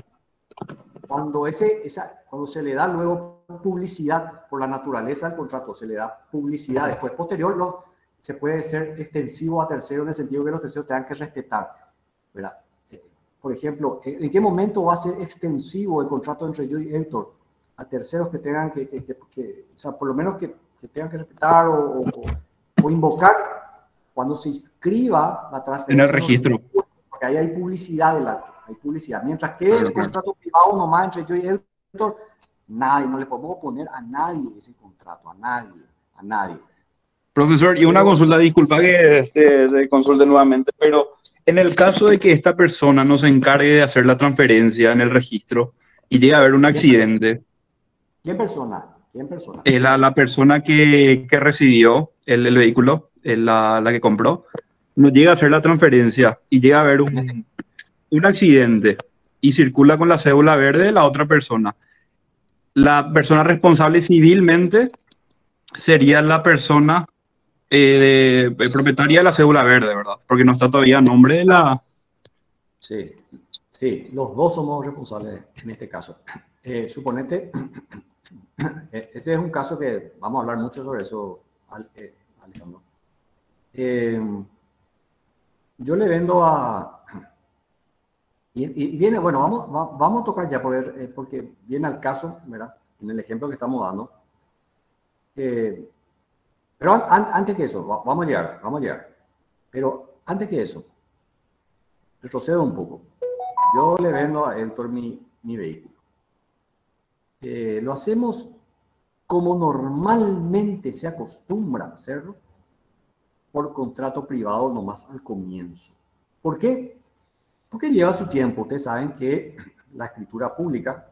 cuando se le da luego publicidad por la naturaleza del contrato, se le da publicidad, después posterior se puede ser extensivo a terceros en el sentido que los terceros tengan que respetar, ¿verdad? Por ejemplo, ¿en qué momento va a ser extensivo el contrato entre yo y Héctor a terceros que tengan o sea, por lo menos que tengan que respetar o invocar cuando se inscriba la transferencia? En el registro. Porque ahí hay publicidad hay publicidad. Mientras que el contrato privado nomás entre yo y Héctor, no le podemos poner a nadie ese contrato, a nadie. Profesor, y una consulta, disculpa que te consulte nuevamente, pero en el caso de que esta persona no se encargue de hacer la transferencia en el registro y llegue a haber un accidente, ¿Quién persona? la persona que recibió el vehículo, la que compró, no llega a hacer la transferencia y llega a haber un accidente y circula con la cédula verde de la otra persona. La persona responsable civilmente sería la persona propietaria de la cédula verde, ¿verdad? Porque no está todavía a nombre de la... Sí, los dos somos responsables en este caso. Suponete, este es un caso que vamos a hablar mucho sobre eso, Alejandro. Yo le vendo y viene, bueno, vamos a tocar ya, porque viene al caso, ¿verdad? En el ejemplo que estamos dando. Pero antes que eso, vamos a llegar. Pero antes que eso, retrocedo un poco. Yo le vendo a Héctor mi vehículo. Lo hacemos como normalmente se acostumbra a hacerlo, por contrato privado nomás al comienzo. ¿Por qué? Porque lleva su tiempo. Ustedes saben que la escritura pública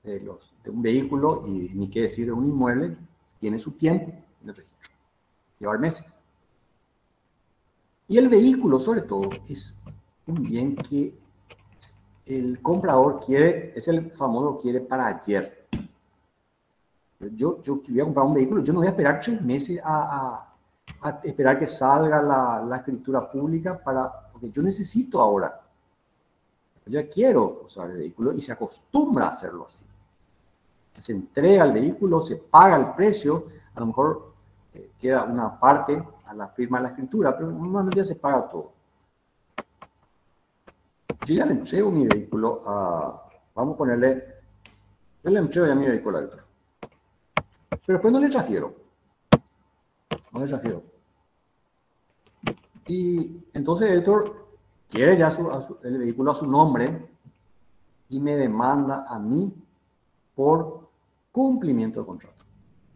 de un vehículo, y ni qué decir de un inmueble, tiene su tiempo en el registro. Llevar meses. Y el vehículo, sobre todo, es un bien que el comprador quiere, es el famoso quiere para ayer. Yo voy a comprar un vehículo, yo no voy a esperar 3 meses a esperar que salga la escritura pública porque yo necesito ahora. Yo quiero usar el vehículo y se acostumbra a hacerlo así. Se entrega el vehículo, se paga el precio, a lo mejor queda una parte a la firma de la escritura, pero normalmente ya se paga todo. Yo ya le entrego mi vehículo vamos a ponerle, yo le entrego ya mi vehículo a Héctor. Pero después no le transfiero. Y entonces Héctor quiere ya el vehículo a su nombre y me demanda a mí por cumplimiento de contrato.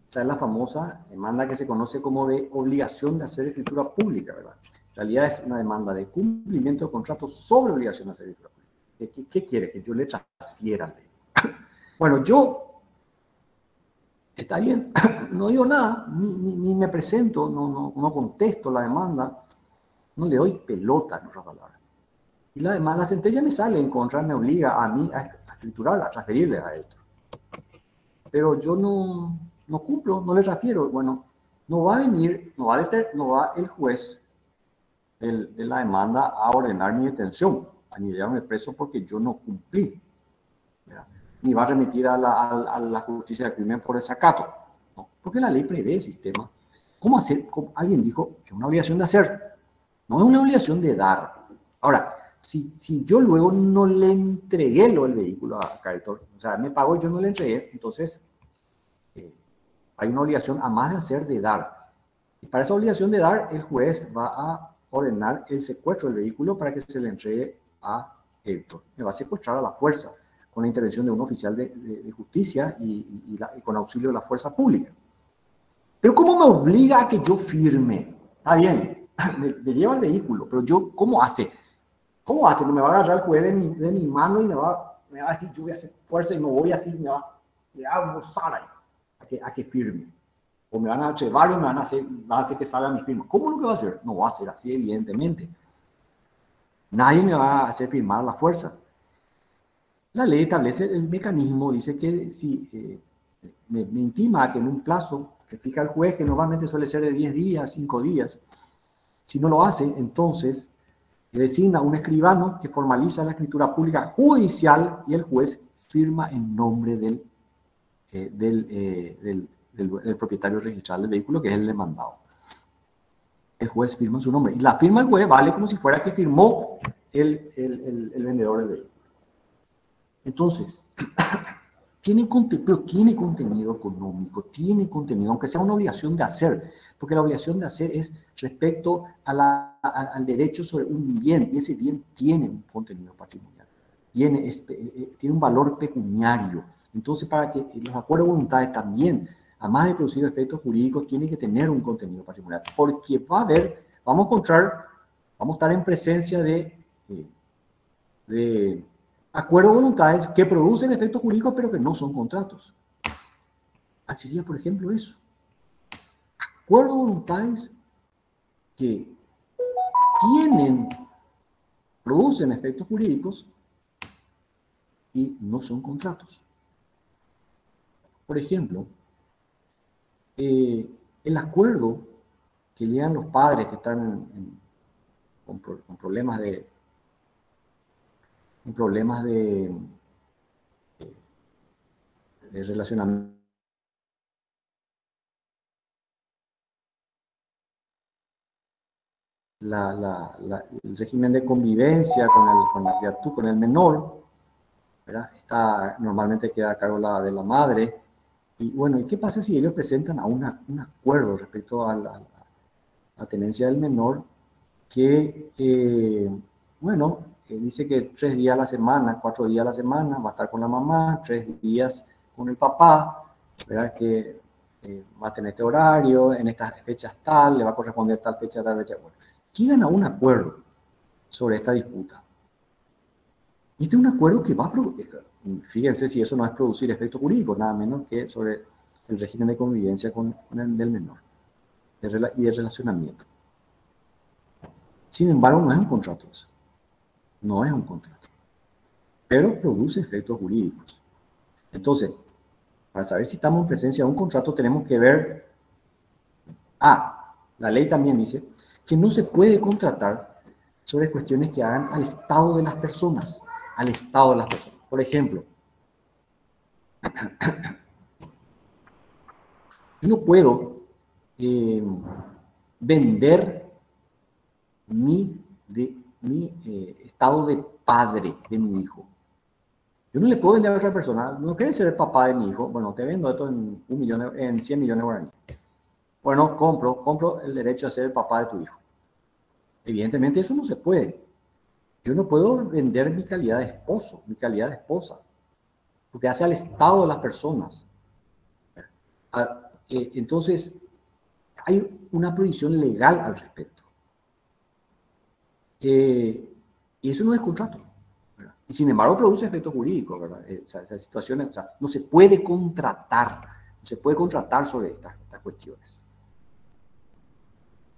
O sea, es la famosa demanda que se conoce como de obligación de hacer escritura pública, ¿verdad? En realidad es una demanda de cumplimiento de contrato sobre obligación de hacer escritura pública. ¿Qué quiere? Que yo le transfiera el vehículo. Bueno, está bien, no digo nada, ni me presento, no contesto la demanda, no le doy pelota, en otras palabras. Y la sentencia me sale en contra, me obliga a mí a escriturarla, a transferirle a Héctor. Pero yo no cumplo, no le transfiero. Bueno, no va el juez de la demanda a ordenar mi detención, a ni llevarme preso porque yo no cumplí, ¿verdad? Ni va a remitir a la justicia del crimen por desacato, ¿no? Porque la ley prevé el sistema ¿cómo hacer? Alguien dijo que es una obligación de hacer, no es una obligación de dar. Ahora, si yo luego no le entregué el vehículo a Caritor, o sea, me pagó y yo no le entregué, entonces hay una obligación, a más de hacer, de dar. Y para esa obligación de dar, el juez va a ordenar el secuestro del vehículo para que se le entregue a Héctor. Me va a secuestrar a la fuerza, con la intervención de un oficial de justicia y con auxilio de la fuerza pública. Pero ¿cómo me obliga a que yo firme? Está bien, me lleva el vehículo, pero yo, ¿cómo hace? ¿Cómo hace? Me va a agarrar el juez de mi mano y me va a decir, yo voy a hacer fuerza y no voy así, me va a forzar ahí, a que firme. O me van a llevar y me van a hacer que salga mi firma. ¿Cómo lo que va a hacer? No va a ser así, evidentemente. Nadie me va a hacer firmar a la fuerza. La ley establece el mecanismo, dice que si me intima que en un plazo que fija el juez, que normalmente suele ser de 10 días, 5 días, si no lo hace, entonces le designa un escribano que formaliza la escritura pública judicial y el juez firma en nombre del propietario registral del vehículo, que es el demandado. El juez firma en su nombre. Y la firma del juez vale como si fuera que firmó el vendedor del vehículo. Entonces, tiene contenido económico, tiene contenido, aunque sea una obligación de hacer, porque la obligación de hacer es respecto al derecho sobre un bien, y ese bien tiene un contenido patrimonial, tiene un valor pecuniario. Entonces, para que los acuerdos de voluntades también, además de producir efectos jurídicos, tienen que tener un contenido patrimonial, porque vamos a estar en presencia de acuerdos de voluntades que producen efectos jurídicos, pero que no son contratos. Sería, por ejemplo, eso. Acuerdos de voluntades que producen efectos jurídicos y no son contratos. Por ejemplo, el acuerdo que llegan los padres que están con problemas de relacionamiento. El régimen de convivencia con el menor, ¿verdad? Normalmente queda a cargo de la madre. Y bueno, ¿y qué pasa si ellos presentan un acuerdo respecto a la tenencia del menor que, dice que 3 días a la semana, 4 días a la semana va a estar con la mamá, 3 días con el papá, ¿verdad? Que va a tener este horario, en estas fechas tal, le va a corresponder tal fecha, tal fecha. Bueno, llegan a un acuerdo sobre esta disputa. Y este es un acuerdo que va a producir, fíjense si eso no es producir efectos jurídicos, nada menos que sobre el régimen de convivencia con el del menor y de relacionamiento. Sin embargo, no es un contrato eso. No es un contrato, pero produce efectos jurídicos. Entonces, para saber si estamos en presencia de un contrato, tenemos que ver, la ley también dice que no se puede contratar sobre cuestiones que hagan al estado de las personas, Por ejemplo, yo no puedo vender mi estado de padre de mi hijo. Yo no le puedo vender a otra persona, no quiere ser el papá de mi hijo, bueno, te vendo esto en 100 millones de guaraníes. Bueno, compro el derecho a ser el papá de tu hijo. Evidentemente eso no se puede. Yo no puedo vender mi calidad de esposo, mi calidad de esposa, porque hace al estado de las personas. Entonces, hay una prohibición legal al respecto. Y eso no es contrato, ¿verdad? Y sin embargo produce efectos jurídicos, ¿verdad? Esas situaciones, no se puede contratar sobre estas cuestiones.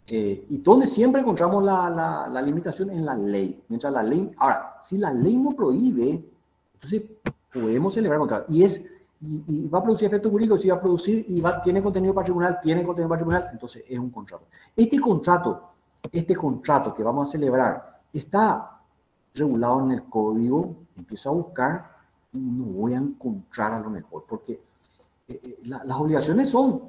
Y donde siempre encontramos la limitación en la ley. Mientras la ley, ahora, si la ley no prohíbe, entonces podemos celebrar contratos. Y va a producir efectos jurídicos, si va a producir tiene contenido patrimonial, entonces es un contrato. Este contrato que vamos a celebrar está regulado en el código. Empiezo a buscar y no voy a encontrar a lo mejor, porque las obligaciones son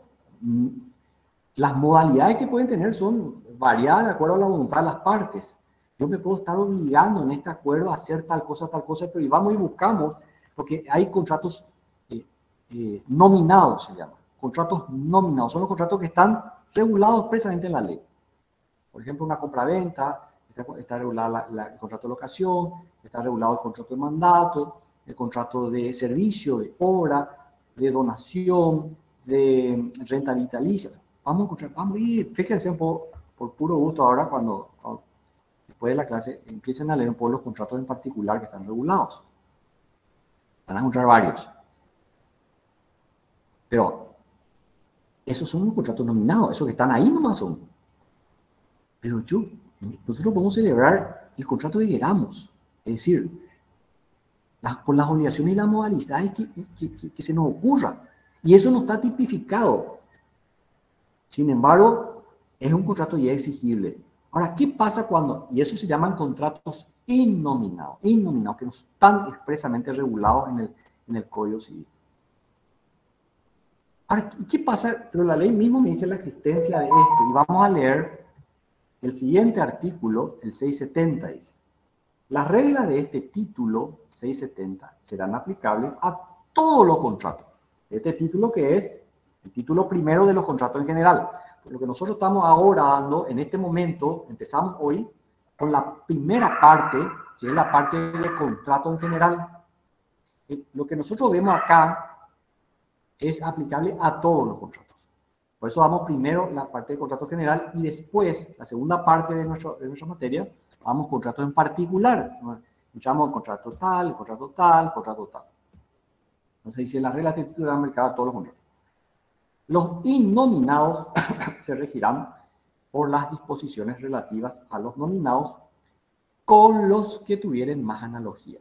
Las modalidades que pueden tener son variadas de acuerdo a la voluntad de las partes. Yo me puedo estar obligando en este acuerdo a hacer tal cosa, pero y vamos y buscamos, porque hay contratos nominados, se llaman. Contratos nominados, son los contratos que están regulados expresamente en la ley. Por ejemplo, una compra-venta, está regulada el contrato de locación, está regulado el contrato de mandato, el contrato de servicio, de obra, de donación, de renta vitalicia. Vamos a encontrar, vamos a ir, fíjense un poco, por puro gusto ahora, cuando después de la clase empiecen a leer un poco los contratos en particular que están regulados. Van a encontrar varios. Pero esos son los contratos nominados, esos que están ahí nomás son. Pero nosotros podemos celebrar el contrato que queramos. Es decir, con las obligaciones y las modalidades que se nos ocurra. Y eso no está tipificado. Sin embargo, es un contrato ya exigible. Ahora, ¿qué pasa cuando? Y eso se llaman contratos innominados, que no están expresamente regulados en el Código Civil. Ahora, ¿qué pasa? Pero la ley mismo me dice la existencia de esto. Y vamos a leer el siguiente artículo, el 670, dice. Las reglas de este título 670 serán aplicables a todos los contratos. Este título que es el título primero de los contratos en general. Por lo que nosotros estamos ahora dando, en este momento, empezamos hoy con la primera parte, que es la parte de contrato en general. Lo que nosotros vemos acá es aplicable a todos los contratos. Por eso damos primero la parte de contrato general y después, la segunda parte de nuestra materia, damos contratos en particular. Echamos contrato tal, contrato tal, contrato tal. Entonces dice, las reglas de título del mercado a todos los contratos. Los innominados se regirán por las disposiciones relativas a los nominados con los que tuvieren más analogía.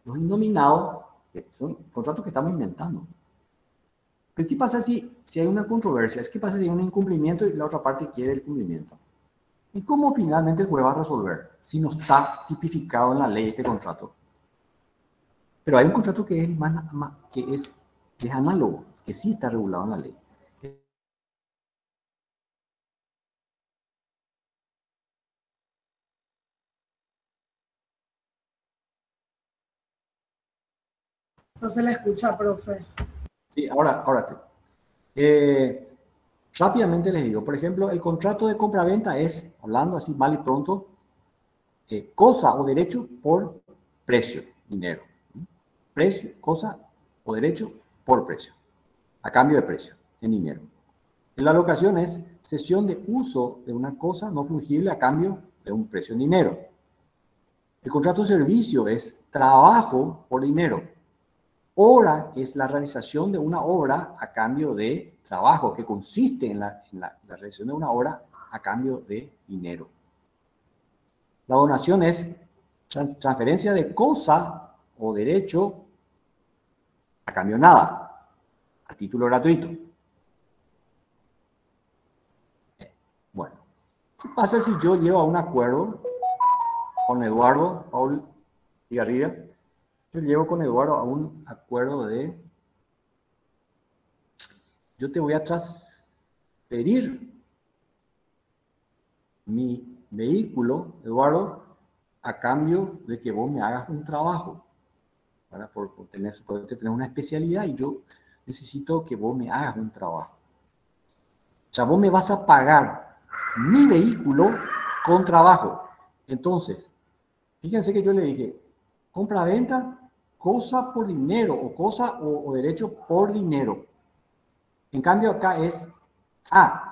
Los innominados son contratos que estamos inventando. Pero ¿qué pasa si hay una controversia? ¿Qué pasa si hay un incumplimiento y la otra parte quiere el cumplimiento? ¿Y cómo finalmente el juez va a resolver si no está tipificado en la ley este contrato? Pero hay un contrato que es análogo, que sí está regulado en la ley. No se la escucha, profe. Sí, ahora rápidamente les digo, por ejemplo, el contrato de compra-venta es, hablando así mal y pronto, cosa o derecho por precio, dinero. Precio, cosa o derecho por precio, a cambio de precio, en dinero. En la locación es cesión de uso de una cosa no fungible a cambio de un precio en dinero. El contrato de servicio es trabajo por dinero. Hora es la realización de una obra a cambio de trabajo, que consiste en la realización de una obra a cambio de dinero. La donación es transferencia de cosa o derecho a cambio de nada, a título gratuito. Bueno, ¿qué pasa si yo llego a un acuerdo con Eduardo, Paul y Garriga? Yo llego con Eduardo a un acuerdo de, yo te voy a transferir mi vehículo, Eduardo, a cambio de que vos me hagas un trabajo, para por tener una especialidad y yo necesito que vos me hagas un trabajo. O sea, vos me vas a pagar mi vehículo con trabajo. Entonces, fíjense que yo le dije, compra-venta, cosa por dinero, o cosa o derecho por dinero. En cambio acá es,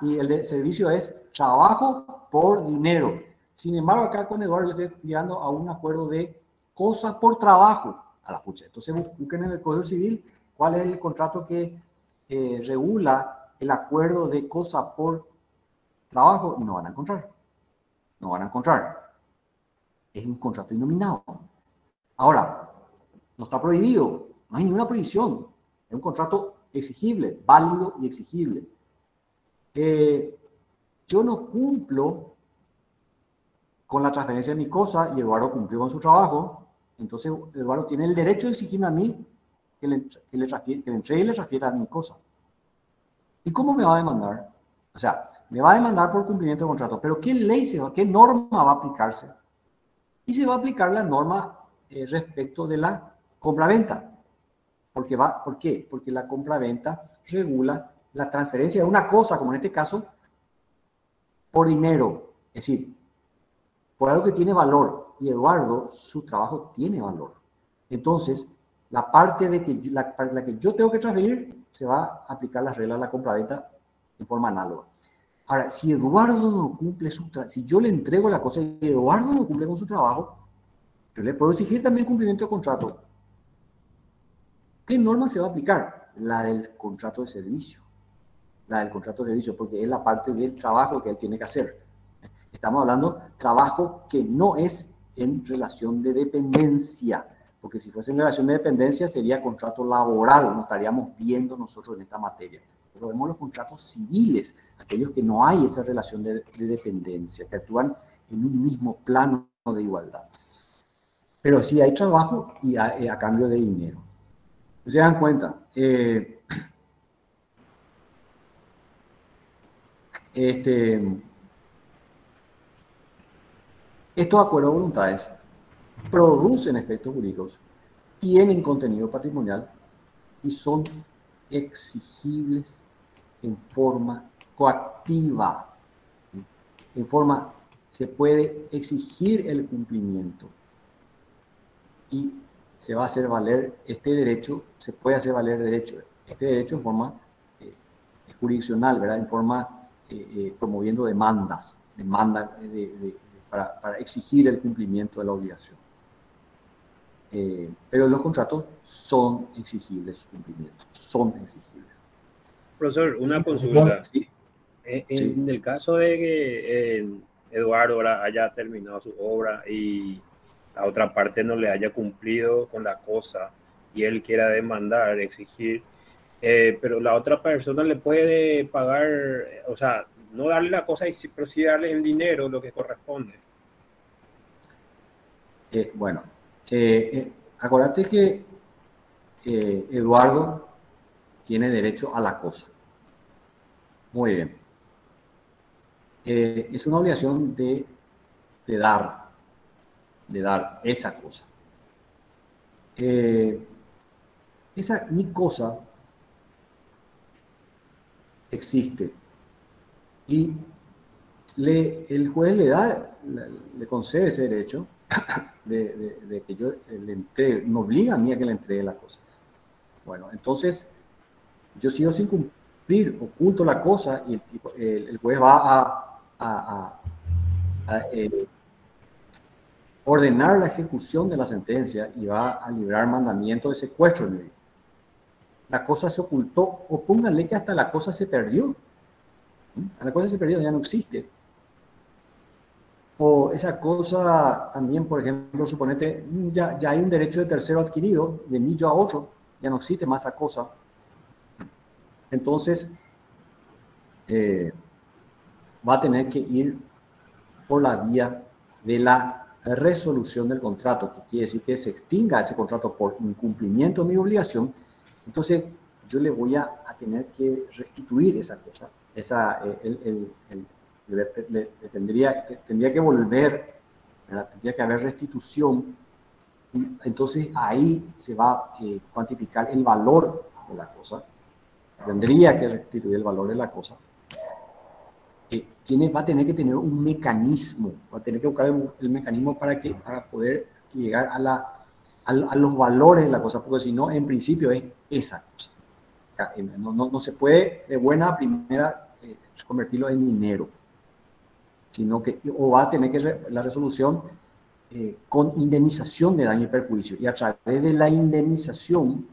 y el de servicio es trabajo por dinero. Sin embargo, acá con Eduardo yo estoy llegando a un acuerdo de cosa por trabajo. A la pucha. Entonces busquen en el Código Civil cuál es el contrato que regula el acuerdo de cosa por trabajo y no van a encontrar. No van a encontrar. Es un contrato innominado. Ahora, no está prohibido, no hay ninguna prohibición. Es un contrato exigible, válido y exigible. Yo no cumplo con la transferencia de mi cosa y Eduardo cumplió con su trabajo, entonces Eduardo tiene el derecho de exigirme a mí que le entregue y le transfiera mi cosa. ¿Y cómo me va a demandar? O sea, me va a demandar por cumplimiento de contrato, pero ¿qué ley qué norma va a aplicarse? Y se va a aplicar la norma respecto de la compraventa. ¿Por qué? Porque la compraventa regula la transferencia de una cosa, como en este caso, por dinero. Es decir, por algo que tiene valor. Y Eduardo, su trabajo tiene valor. Entonces, la parte de que la que yo tengo que transferir, se va a aplicar las reglas de la compraventa en forma análoga. Ahora, si Eduardo no cumple si yo le entrego la cosa y Eduardo no cumple con su trabajo, yo le puedo exigir también cumplimiento de contrato. ¿Qué norma se va a aplicar? La del contrato de servicio. La del contrato de servicio, porque es la parte del trabajo que él tiene que hacer. Estamos hablando de trabajo que no es en relación de dependencia, porque si fuese en relación de dependencia sería contrato laboral, no estaríamos viendo nosotros en esta materia. Pero vemos los contratos civiles, aquellos que no hay esa relación de dependencia, que actúan en un mismo plano de igualdad. Pero sí hay trabajo y a cambio de dinero. ¿Se dan cuenta? Estos acuerdos de voluntades producen efectos jurídicos, tienen contenido patrimonial y son exigibles en forma coactiva. Se puede exigir el cumplimiento y se va a hacer valer este derecho, se puede hacer valer este derecho en forma jurisdiccional, ¿verdad? En forma promoviendo demandas para exigir el cumplimiento de la obligación. Pero los contratos son exigibles, sus cumplimientos son exigibles. Profesor, una consulta. Sí. En el caso de que Eduardo haya terminado su obra y la otra parte no le haya cumplido con la cosa y él quiera demandar, exigir, pero la otra persona le puede pagar, o sea, no darle la cosa, pero sí darle el dinero, lo que corresponde. Bueno, acuérdate que Eduardo tiene derecho a la cosa. Muy bien. Es una obligación de dar esa cosa. Mi cosa existe y el juez le concede ese derecho de que yo le entregue, me obliga a mí a que le entregue la cosa. Bueno, entonces yo sigo sin cumplir, oculto la cosa y el juez va a ordenar la ejecución de la sentencia y va a librar mandamiento de secuestro. La cosa se ocultó, o pónganle que hasta la cosa se perdió. La cosa se perdió, ya no existe. O esa cosa también, por ejemplo, suponete, ya hay un derecho de tercero adquirido, de mí yo a otro, ya no existe más esa cosa. Entonces, va a tener que ir por la vía de la resolución del contrato, que quiere decir que se extinga ese contrato por incumplimiento de mi obligación. Entonces, yo le voy a tener que restituir esa cosa. Tendría que volver, ¿verdad? Tendría que haber restitución. Y entonces, ahí se va a cuantificar el valor de la cosa. Tendría que restituir el valor de la cosa. Va a tener que tener un mecanismo, va a tener que buscar el mecanismo para poder llegar a los valores de la cosa, porque si no, en principio es esa cosa. No se puede de buena a primera convertirlo en dinero, sino que o va a tener que la resolución con indemnización de daño y perjuicio, y a través de la indemnización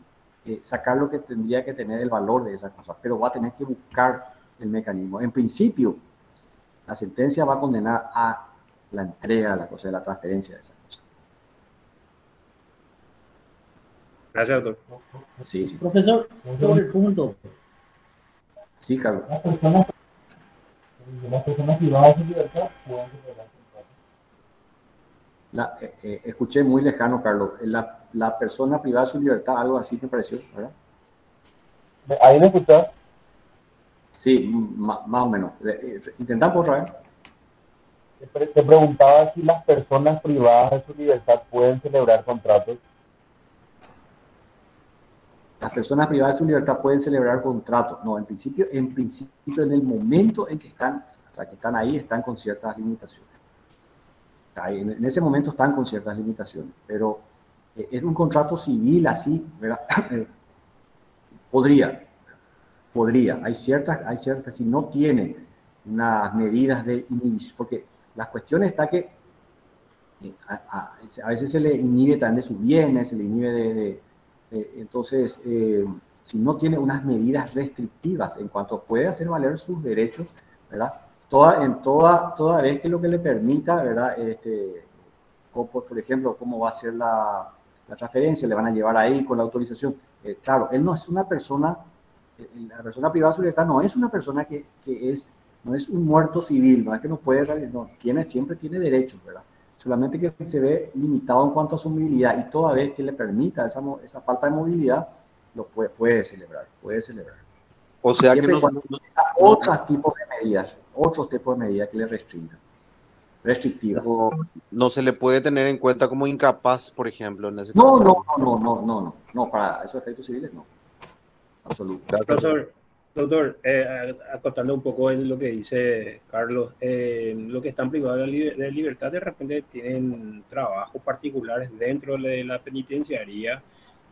sacar lo que tendría que tener el valor de esa cosa, pero va a tener que buscar el mecanismo. En principio, la sentencia va a condenar a la entrega de la cosa, de la transferencia de esa cosa. Gracias, doctor. Sí, sí. Profesor, sobre el punto. Sí, Carlos. Las personas privadas de libertad pueden celebrar contratos. Escuché muy lejano, Carlos. La persona privada de su libertad, algo así me pareció, ¿verdad? ¿Ahí me escuchás? Sí, más o menos. Intentamos otra vez. Te preguntaba si las personas privadas de su libertad pueden celebrar contratos. Las personas privadas de su libertad pueden celebrar contratos. No, en principio, en el momento en que están, o sea, que están ahí, están con ciertas limitaciones. En ese momento están con ciertas limitaciones, pero es un contrato civil así, ¿verdad? Podría. Hay ciertas, si no tiene unas medidas de inhibición, porque la cuestión está que a veces se le inhibe también de sus bienes, se le inhibe entonces, si no tiene unas medidas restrictivas en cuanto puede hacer valer sus derechos, ¿verdad? Toda vez que lo que le permita, ¿verdad? Por ejemplo, cómo va a ser la transferencia, le van a llevar ahí con la autorización. Claro, él no es una persona, la persona privada de su libertad no es una persona no es un muerto civil, no es que no puede, no, siempre tiene derechos, ¿verdad? Solamente que se ve limitado en cuanto a su movilidad y toda vez que le permita esa falta de movilidad, lo puede celebrar. O sea siempre que otros tipos de medidas que le restringan. Restrictivas. No se le puede tener en cuenta como incapaz, por ejemplo, en ese caso. No, para esos efectos civiles no. Absoluto. Doctor, acotando un poco en lo que dice Carlos, los que están privados de libertad de repente tienen trabajos particulares dentro de la penitenciaría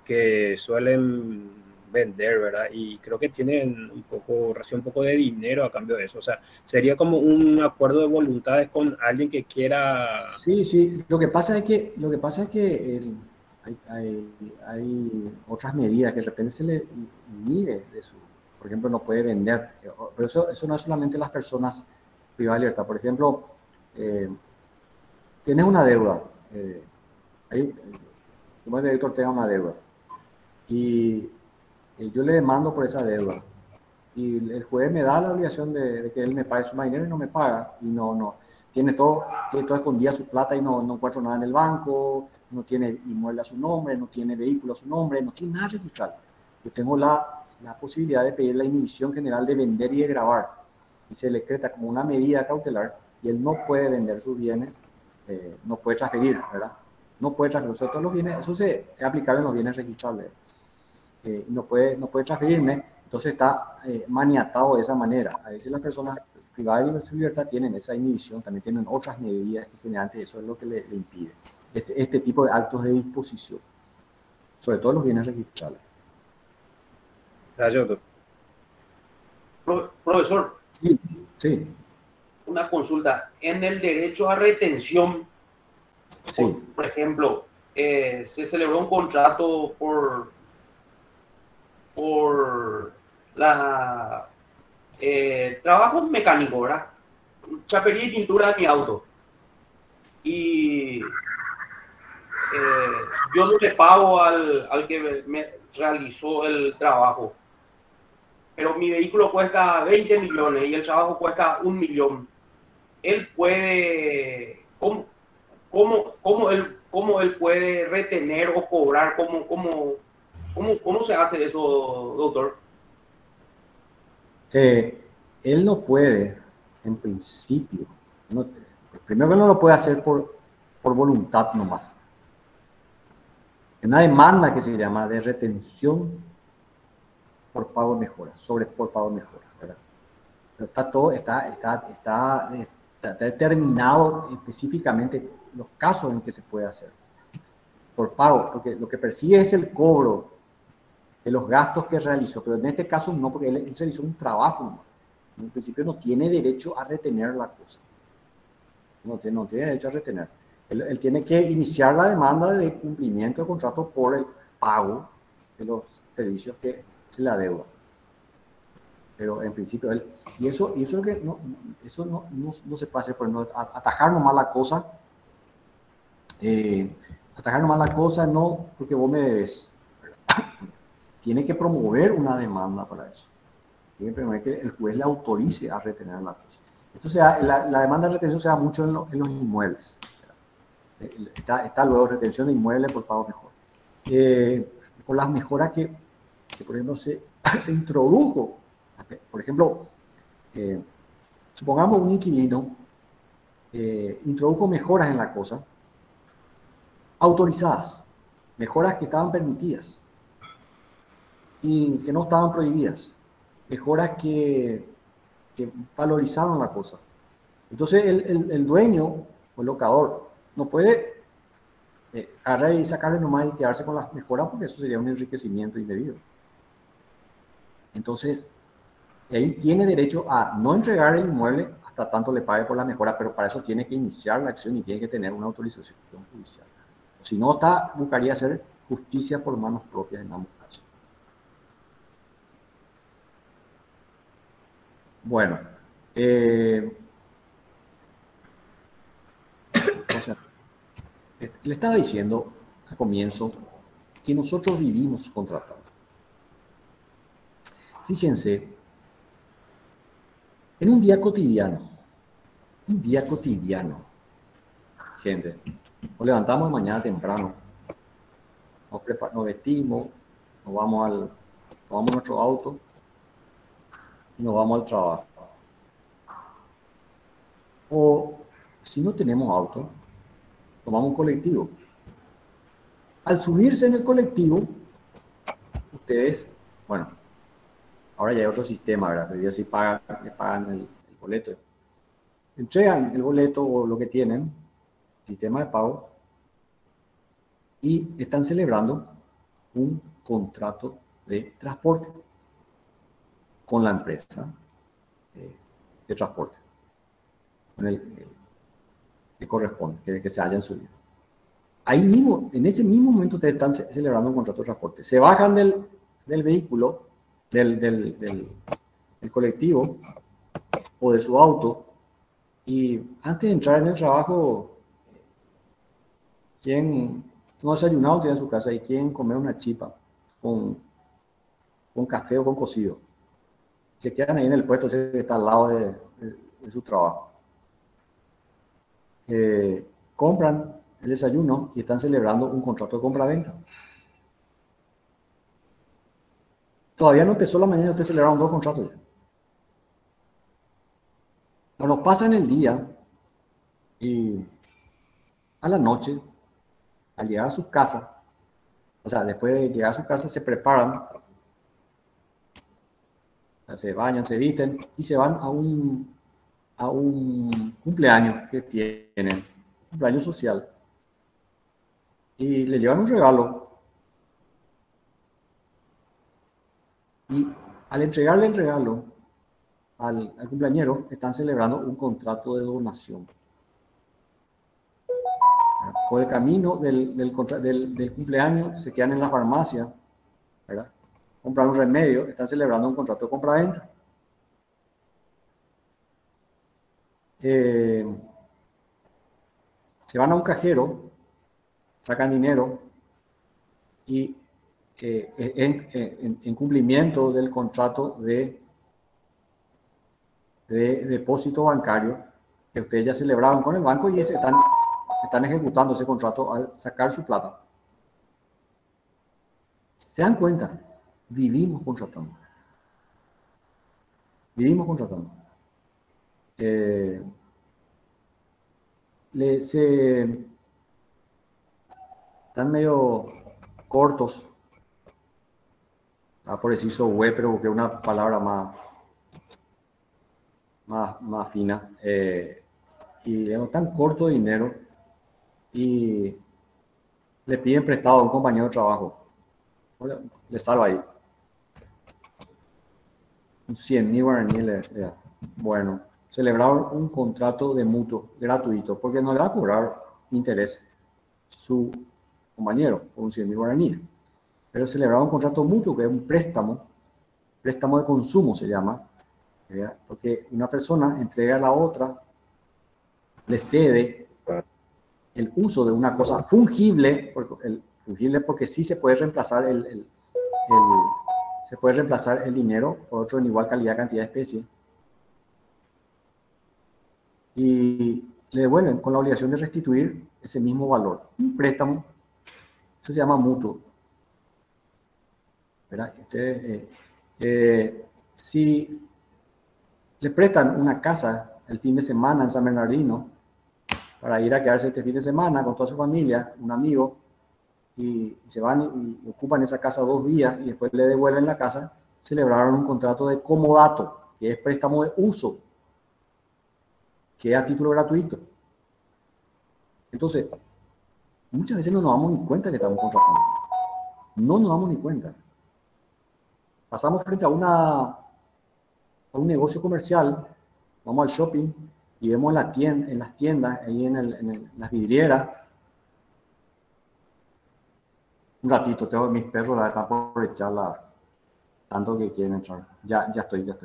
que suelen vender, ¿verdad? Y creo que tienen un poco de dinero a cambio de eso. O sea, sería como un acuerdo de voluntades con alguien que quiera... Sí. Lo que pasa es que hay otras medidas que de repente se le inhibe de su... Por ejemplo, no puede vender. Pero eso no es solamente las personas privadas de libertad. Por ejemplo, tienes una deuda. Como el director tenga una deuda. Y yo le demando por esa deuda. Y el juez me da la obligación de que él me pague su dinero y no me paga. Y tiene todo escondida su plata y no encuentro nada en el banco, no tiene inmueble a su nombre, no tiene vehículo a su nombre, no tiene nada registrado. Yo tengo la posibilidad de pedir la inhibición general de vender y de grabar. Y se le decreta como una medida cautelar y él no puede vender sus bienes, no puede transferir, ¿verdad? No puede transferir. Todos los bienes, eso es aplicable en los bienes registrables. No puede transferirme, entonces está maniatado de esa manera. A veces las personas privadas de su libertad tienen esa inhibición, también tienen otras medidas que generalmente eso es lo que le impide. Este tipo de actos de disposición, sobre todo los bienes registrables. Gracias, doctor. Profesor. Sí. Una consulta. En el derecho a retención, sí. Por ejemplo, se celebró un contrato por la trabajo mecánico, ¿verdad? Chapería y pintura de mi auto. Y yo no le pago al que me realizó el trabajo. Pero mi vehículo cuesta 20 millones y el trabajo cuesta 1 millón. Él puede... ¿Cómo él puede retener o cobrar? ¿Cómo se hace eso, doctor? Él no puede, en principio, primero que no lo puede hacer por voluntad nomás. Una demanda que se llama de retención por pago de mejora, por pago de mejora, ¿verdad? Pero está determinado específicamente los casos en que se puede hacer por pago, porque lo que persigue es el cobro de los gastos que realizó, pero en este caso no, porque él realizó un trabajo nomás. En principio no tiene derecho a retener la cosa. No tiene derecho a retener. Él tiene que iniciar la demanda de cumplimiento de contrato por el pago de los servicios que se le adeuda. Pero en principio eso no se puede hacer, por no atajar nomás la cosa. Atajar nomás la cosa no porque vos me debes. Tiene que promover una demanda para eso. Tiene que promover que el juez le autorice a retener la cosa. Esto la demanda de retención se da mucho en los inmuebles. Está luego retención de inmuebles por pago mejor. Por las mejoras que por ejemplo, se introdujo. Por ejemplo, supongamos un inquilino introdujo mejoras en la cosa, autorizadas, mejoras que estaban permitidas y que no estaban prohibidas, mejoras que valorizaron la cosa. Entonces el dueño o el locador no puede agarrar y sacarle nomás y quedarse con las mejoras, porque eso sería un enriquecimiento indebido. Entonces, ahí tiene derecho a no entregar el inmueble hasta tanto le pague por la mejora, pero para eso tiene que iniciar la acción y tiene que tener una autorización judicial. Si no, buscaría hacer justicia por manos propias en ambos casos. Bueno, o sea, le estaba diciendo al comienzo que nosotros vivimos contratando. Fíjense, en un día cotidiano, gente, nos levantamos mañana temprano, nos vestimos, tomamos nuestro auto y nos vamos al trabajo. O si no tenemos auto, tomamos un colectivo. Al subirse en el colectivo, ustedes, bueno, ahora ya hay otro sistema, ¿verdad? Pero ya sí le pagan el boleto. Entregan el boleto o lo que tienen, sistema de pago, y están celebrando un contrato de transporte con la empresa de transporte, con el que corresponde, que se hayan subido. Ahí mismo, en ese mismo momento, ustedes están celebrando un contrato de transporte. Se bajan del vehículo, del colectivo o de su auto, y antes de entrar en el trabajo, ¿quién no ha desayunado, tiene en su casa y quieren comer una chipa con café o con cocido? Se quedan ahí en el puesto ese que está al lado de su trabajo. Compran el desayuno y están celebrando un contrato de compra-venta. Todavía no empezó la mañana y ustedes celebraron 2 contratos ya. Bueno, pasan el día y a la noche, al llegar a sus casas, o sea, después de llegar a su casa se preparan, se bañan, se visten y se van a un cumpleaños que tienen, un cumpleaños social, y le llevan un regalo. Y al entregarle el regalo al cumpleañero, están celebrando un contrato de donación. Por el camino del cumpleaños, se quedan en la farmacia, ¿verdad? Compran un remedio, están celebrando un contrato de compra-venta. Se van a un cajero, sacan dinero y en cumplimiento del contrato de depósito bancario que ustedes ya celebraron con el banco, y están ejecutando ese contrato al sacar su plata. ¿Se dan cuenta? Vivimos contratando. Están medio cortos, por decir software, pero porque es una palabra más fina, y tan corto de dinero y le piden prestado a un compañero de trabajo. Le salva ahí un 100.000 guaraníes. Bueno, celebraron un contrato de mutuo gratuito porque no le va a cobrar interés su compañero por un 100.000 guaraníes, pero celebraron un contrato mutuo que es un préstamo de consumo, se llama, ¿verdad? Porque una persona entrega a la otra, le cede el uso de una cosa fungible, porque sí se puede reemplazar el dinero por otro en igual calidad, cantidad de especie, y le devuelven con la obligación de restituir ese mismo valor. Un préstamo, eso se llama mutuo, ¿verdad? Si le prestan una casa el fin de semana en San Bernardino para ir a quedarse este fin de semana con toda su familia, un amigo, y se van y ocupan esa casa 2 días y después le devuelven la casa, celebraron un contrato de comodato, que es préstamo de uso, que es a título gratuito. Entonces, muchas veces no nos damos ni cuenta que estamos contratando. No nos damos ni cuenta. Pasamos frente a un negocio comercial, vamos al shopping y vemos en las tiendas, ahí en las vidrieras. Un ratito, tengo mis perros, la están por echar tanto que quieren entrar. Ya estoy.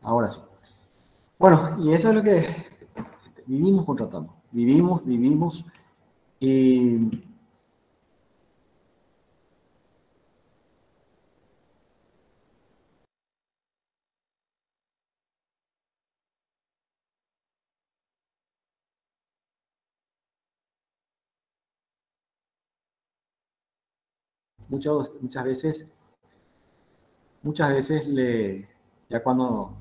Ahora sí. Bueno, y eso es lo que vivimos contratando. Vivimos y muchas veces ya cuando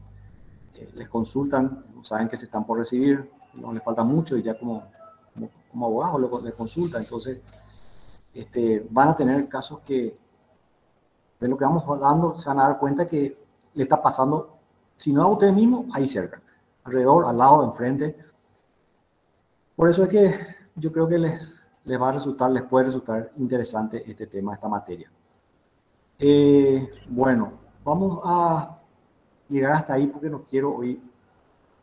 les consultan, saben que se están por recibir, no les falta mucho y ya como abogados les consultan, entonces van a tener casos que de lo que vamos dando se van a dar cuenta que le está pasando, si no a ustedes mismos, ahí cerca, alrededor, al lado, enfrente. Por eso es que yo creo que les puede resultar interesante este tema, esta materia. Bueno, vamos a llegar hasta ahí porque no quiero hoy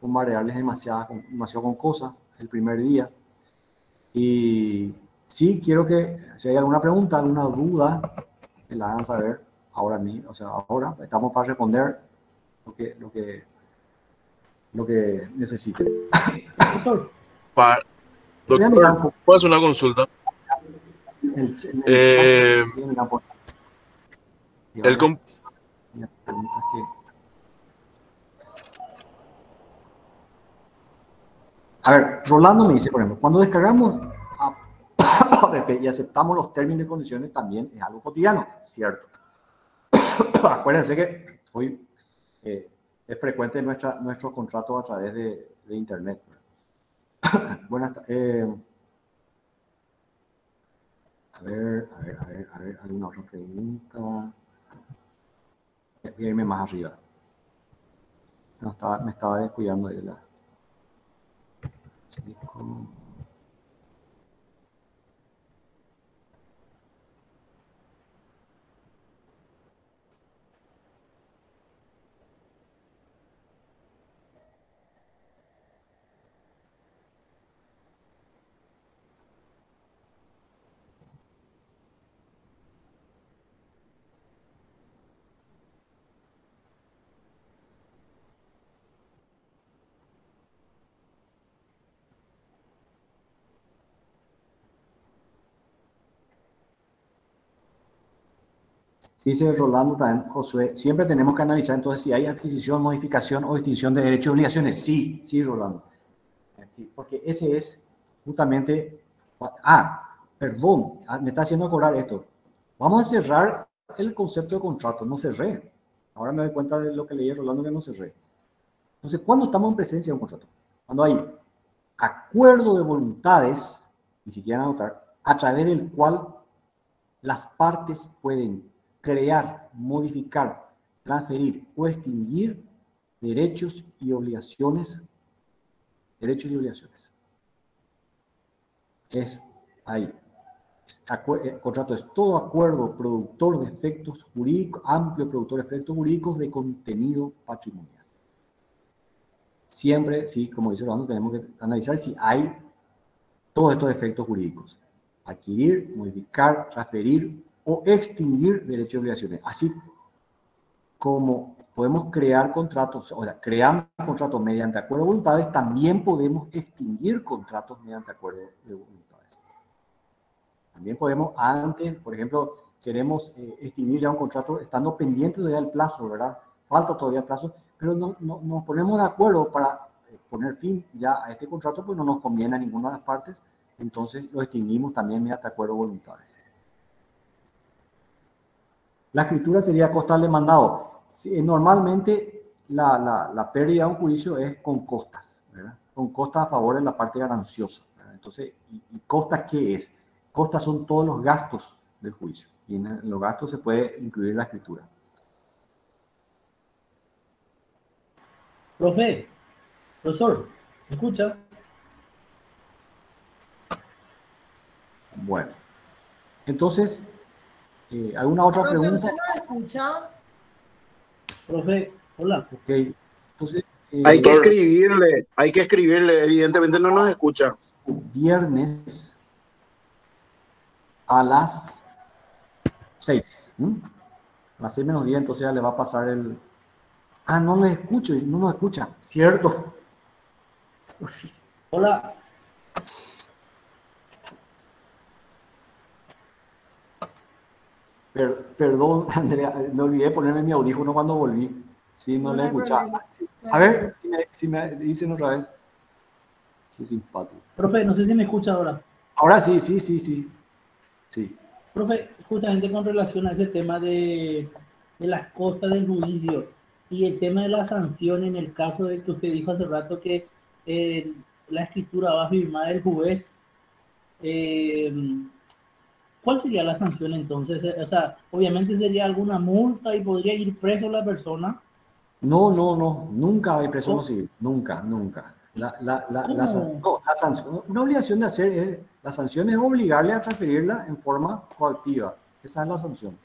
bombardearles demasiado con cosas el primer día. Y sí quiero que si hay alguna pregunta, alguna duda, me la hagan saber ahora mismo. O sea, ahora estamos para responder lo que necesiten. Doctor, ¿puedo hacer una consulta? A ver, Rolando me dice, por ejemplo, cuando descargamos y aceptamos los términos y condiciones también es algo cotidiano, ¿cierto? Acuérdense que hoy es frecuente nuestros contratos a través de Internet. Buenas tardes. A ver, ¿alguna otra pregunta? Voy a irme más arriba. Me estaba descuidando de la... Sí, dice Rolando también, Josué, siempre tenemos que analizar entonces si hay adquisición, modificación o extinción de derechos y obligaciones. Sí, Rolando. Sí, porque ese es justamente... perdón, me está haciendo acordar esto. Vamos a cerrar el concepto de contrato, no cerré. Ahora me doy cuenta de lo que leí Rolando que no cerré. Entonces, ¿cuándo estamos en presencia de un contrato? Cuando hay acuerdo de voluntades, y si quieren anotar, a través del cual las partes pueden crear, modificar, transferir o extinguir derechos y obligaciones derechos y obligaciones. Es ahí. Contrato es todo acuerdo productor de efectos jurídicos, amplio productor de efectos jurídicos de contenido patrimonial. Siempre, sí, como dice Rolando, tenemos que analizar si hay todos estos efectos jurídicos. Adquirir, modificar, transferir o extinguir derechos y obligaciones. Así como podemos crear contratos, o sea, creamos contratos mediante acuerdo de voluntades, también podemos extinguir contratos mediante acuerdo de voluntades. También podemos, antes, por ejemplo, queremos extinguir ya un contrato estando pendiente todavía del plazo, ¿verdad? Falta todavía el plazo, pero nos ponemos de acuerdo para poner fin ya a este contrato, pues no nos conviene a ninguna de las partes, entonces lo extinguimos también mediante acuerdo de voluntades. La escritura sería costal demandado. Sí, normalmente la pérdida de un juicio es con costas, ¿verdad? Con costas a favor de la parte gananciosa, ¿verdad? Entonces, ¿y costas qué es? Costas son todos los gastos del juicio, y en los gastos se puede incluir la escritura. Profesor, ¿me escucha? Bueno, entonces, ¿alguna otra pregunta? ¿Usted no escucha? Profe, hola. Ok, entonces... Hay que escribirle, evidentemente no nos escucha. Viernes a las 6. A las 6 menos 10, entonces ya le va a pasar el... Ah, no le escucho, no nos escucha, cierto. Hola. Perdón, Andrea, me olvidé de ponerme mi audífono cuando volví. Sí, no le escuchaba. A ver, si me dicen otra vez. Qué simpático. Profe, no sé si me escucha ahora. Ahora sí, sí. Profe, justamente con relación a ese tema de las costas del juicio y el tema de la sanción en el caso de que usted dijo hace rato que la escritura va a firmar el juez, ¿cuál sería la sanción entonces? O sea, obviamente sería alguna multa y podría ir preso la persona. No, nunca hay presión civil, nunca. La sanción, una obligación de hacer, la sanción es obligarle a transferirla en forma coactiva, esa es la sanción.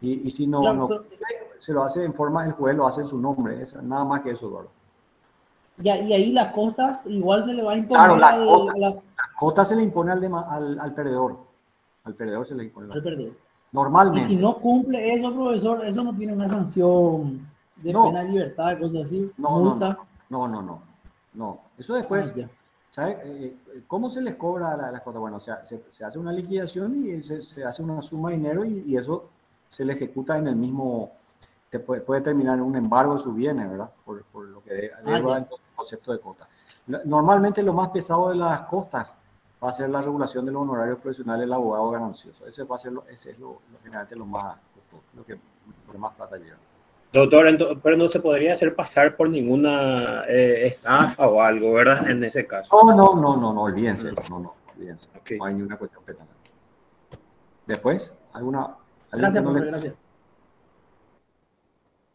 Y si no, claro, se lo hace en forma, el juez lo hace en su nombre, nada más que eso, Eduardo. Ya, y ahí las costas igual se le va a imponer. Claro, la cota se le impone al perdedor. Al perdedor se le impone. Al perdedor. Normalmente. Y si no cumple eso, profesor, eso no tiene una sanción de pena de libertad, cosas así. Multa. No. Eso después, ¿sabe? ¿Cómo se les cobra las cosas? Bueno, o sea, se hace una liquidación y se hace una suma de dinero y eso se le ejecuta en el mismo, puede terminar en un embargo de sus bienes, ¿verdad? Por lo que deriva el concepto de cota. Normalmente lo más pesado de las costas va a ser la regulación de los honorarios profesionales del abogado ganancioso. Ese es generalmente lo más costoso, lo que más plata lleva. Doctor, pero no se podría hacer pasar por ninguna estafa o algo, ¿verdad? En ese caso. No, olvídense. Olvídense. Okay. No hay ninguna cuestión penal. Después, Gracias, profe, gracias.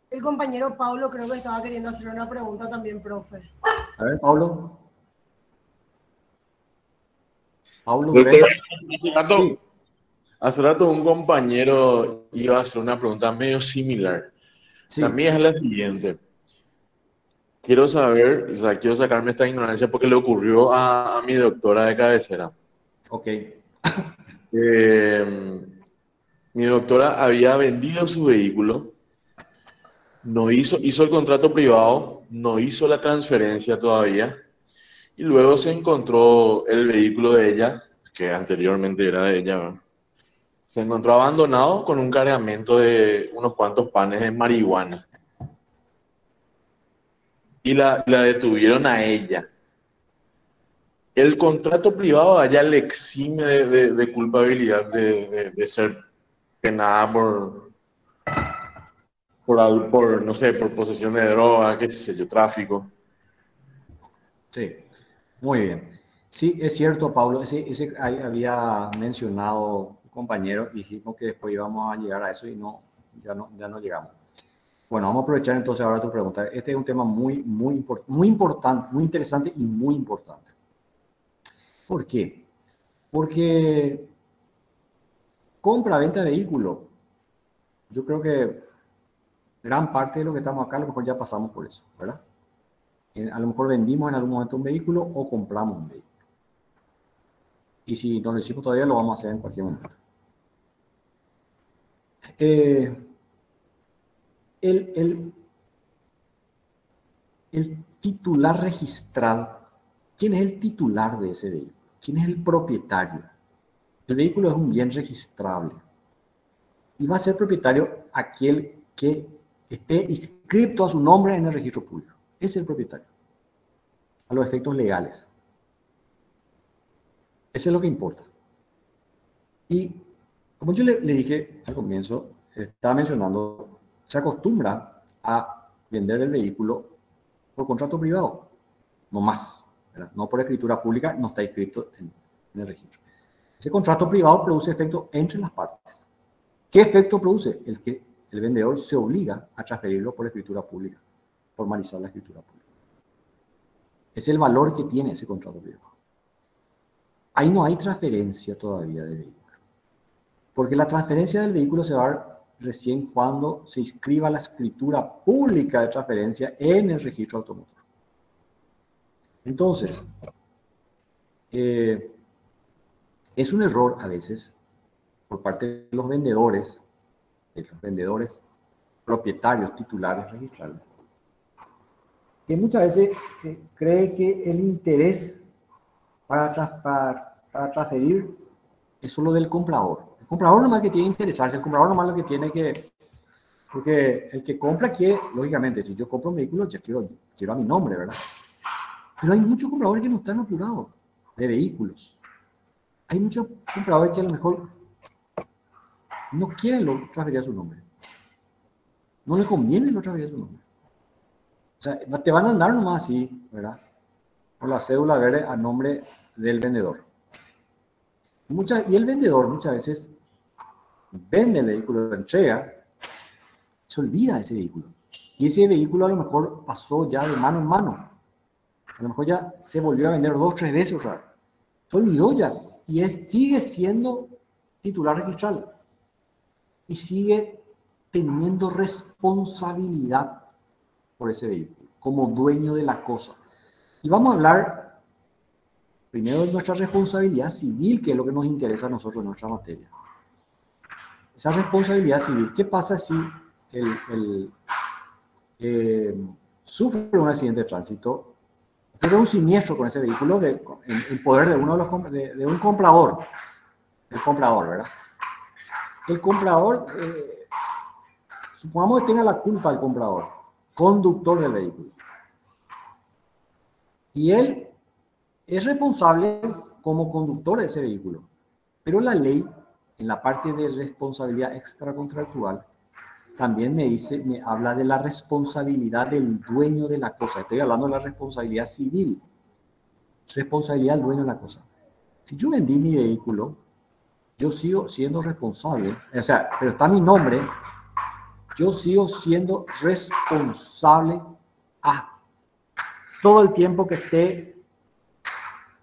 El compañero Pablo creo que estaba queriendo hacer una pregunta también, profe. A ver, Pablo. Doctor, hace rato un compañero iba a hacer una pregunta medio similar. Sí. La mía es la siguiente. Quiero saber, o sea, quiero sacarme esta ignorancia porque le ocurrió a mi doctora de cabecera. Ok. Mi doctora había vendido su vehículo, no hizo el contrato privado, no hizo la transferencia todavía, y luego se encontró el vehículo de ella, que anteriormente era de ella, ¿verdad? Se encontró abandonado con un cargamento de unos cuantos panes de marihuana. Y la detuvieron a ella. El contrato privado allá le exime de culpabilidad de ser penada por, no sé, por posesión de droga, qué sé yo, tráfico. Sí, muy bien. Sí, es cierto, Pablo, ese había mencionado un compañero, dijimos que después íbamos a llegar a eso y ya no llegamos. Bueno, vamos a aprovechar entonces ahora tu pregunta. Este es un tema muy importante, muy interesante y muy importante. ¿Por qué? Porque compra-venta de vehículo, yo creo que gran parte de lo que estamos acá a lo mejor ya pasamos por eso, ¿verdad? A lo mejor vendimos en algún momento un vehículo o compramos un vehículo. Y si no lo hicimos todavía, lo vamos a hacer en cualquier momento. El titular registral, ¿quién es el titular de ese vehículo? ¿Quién es el propietario? El vehículo es un bien registrable y va a ser propietario aquel que esté inscrito a su nombre en el registro público. Es el propietario, a los efectos legales. Eso es lo que importa. Y como yo le dije al comienzo, estaba mencionando, se acostumbra a vender el vehículo por contrato privado, no más, ¿verdad? No por escritura pública, no está inscrito en el registro. Ese contrato privado produce efecto entre las partes. ¿Qué efecto produce? El que el vendedor se obliga a transferirlo por escritura pública, formalizar la escritura pública. Es el valor que tiene ese contrato privado. Ahí no hay transferencia todavía del vehículo, porque la transferencia del vehículo se va a dar recién cuando se inscriba la escritura pública de transferencia en el registro automotor. Entonces, es un error a veces por parte de los vendedores propietarios, titulares registrales, que muchas veces cree que el interés para transferir es solo del comprador. El comprador nomás que tiene que interesarse, el comprador nomás lo que tiene que... Porque el que compra quiere, lógicamente, si yo compro un vehículo, ya quiero a mi nombre, ¿verdad? Pero hay muchos compradores que no están apurados de vehículos. Hay muchos compradores que a lo mejor no quieren transferir a su nombre. No les conviene transferir a su nombre. O sea, te van a andar nomás así, ¿verdad? Por la cédula verde a nombre del vendedor. Y el vendedor muchas veces vende el vehículo, lo entrega, se olvida de ese vehículo. Y ese vehículo a lo mejor pasó ya de mano en mano. A lo mejor ya se volvió a vender 2 o 3 veces otra vez. Se olvidó ya. Y sigue siendo titular registral. Y sigue teniendo responsabilidad por ese vehículo, como dueño de la cosa. Y vamos a hablar primero de nuestra responsabilidad civil, que es lo que nos interesa a nosotros en nuestra materia. Esa responsabilidad civil, ¿qué pasa si sufre un accidente de tránsito, pero un siniestro con ese vehículo en poder de uno de un comprador? El comprador, ¿verdad? El comprador, supongamos que tenga la culpa el comprador, conductor del vehículo. Y él es responsable como conductor de ese vehículo. Pero la ley, en la parte de responsabilidad extracontractual, también me habla de la responsabilidad del dueño de la cosa. Estoy hablando de la responsabilidad civil. Responsabilidad del dueño de la cosa. Si yo vendí mi vehículo, yo sigo siendo responsable, o sea, pero está mi nombre, yo sigo siendo responsable a todo el tiempo que esté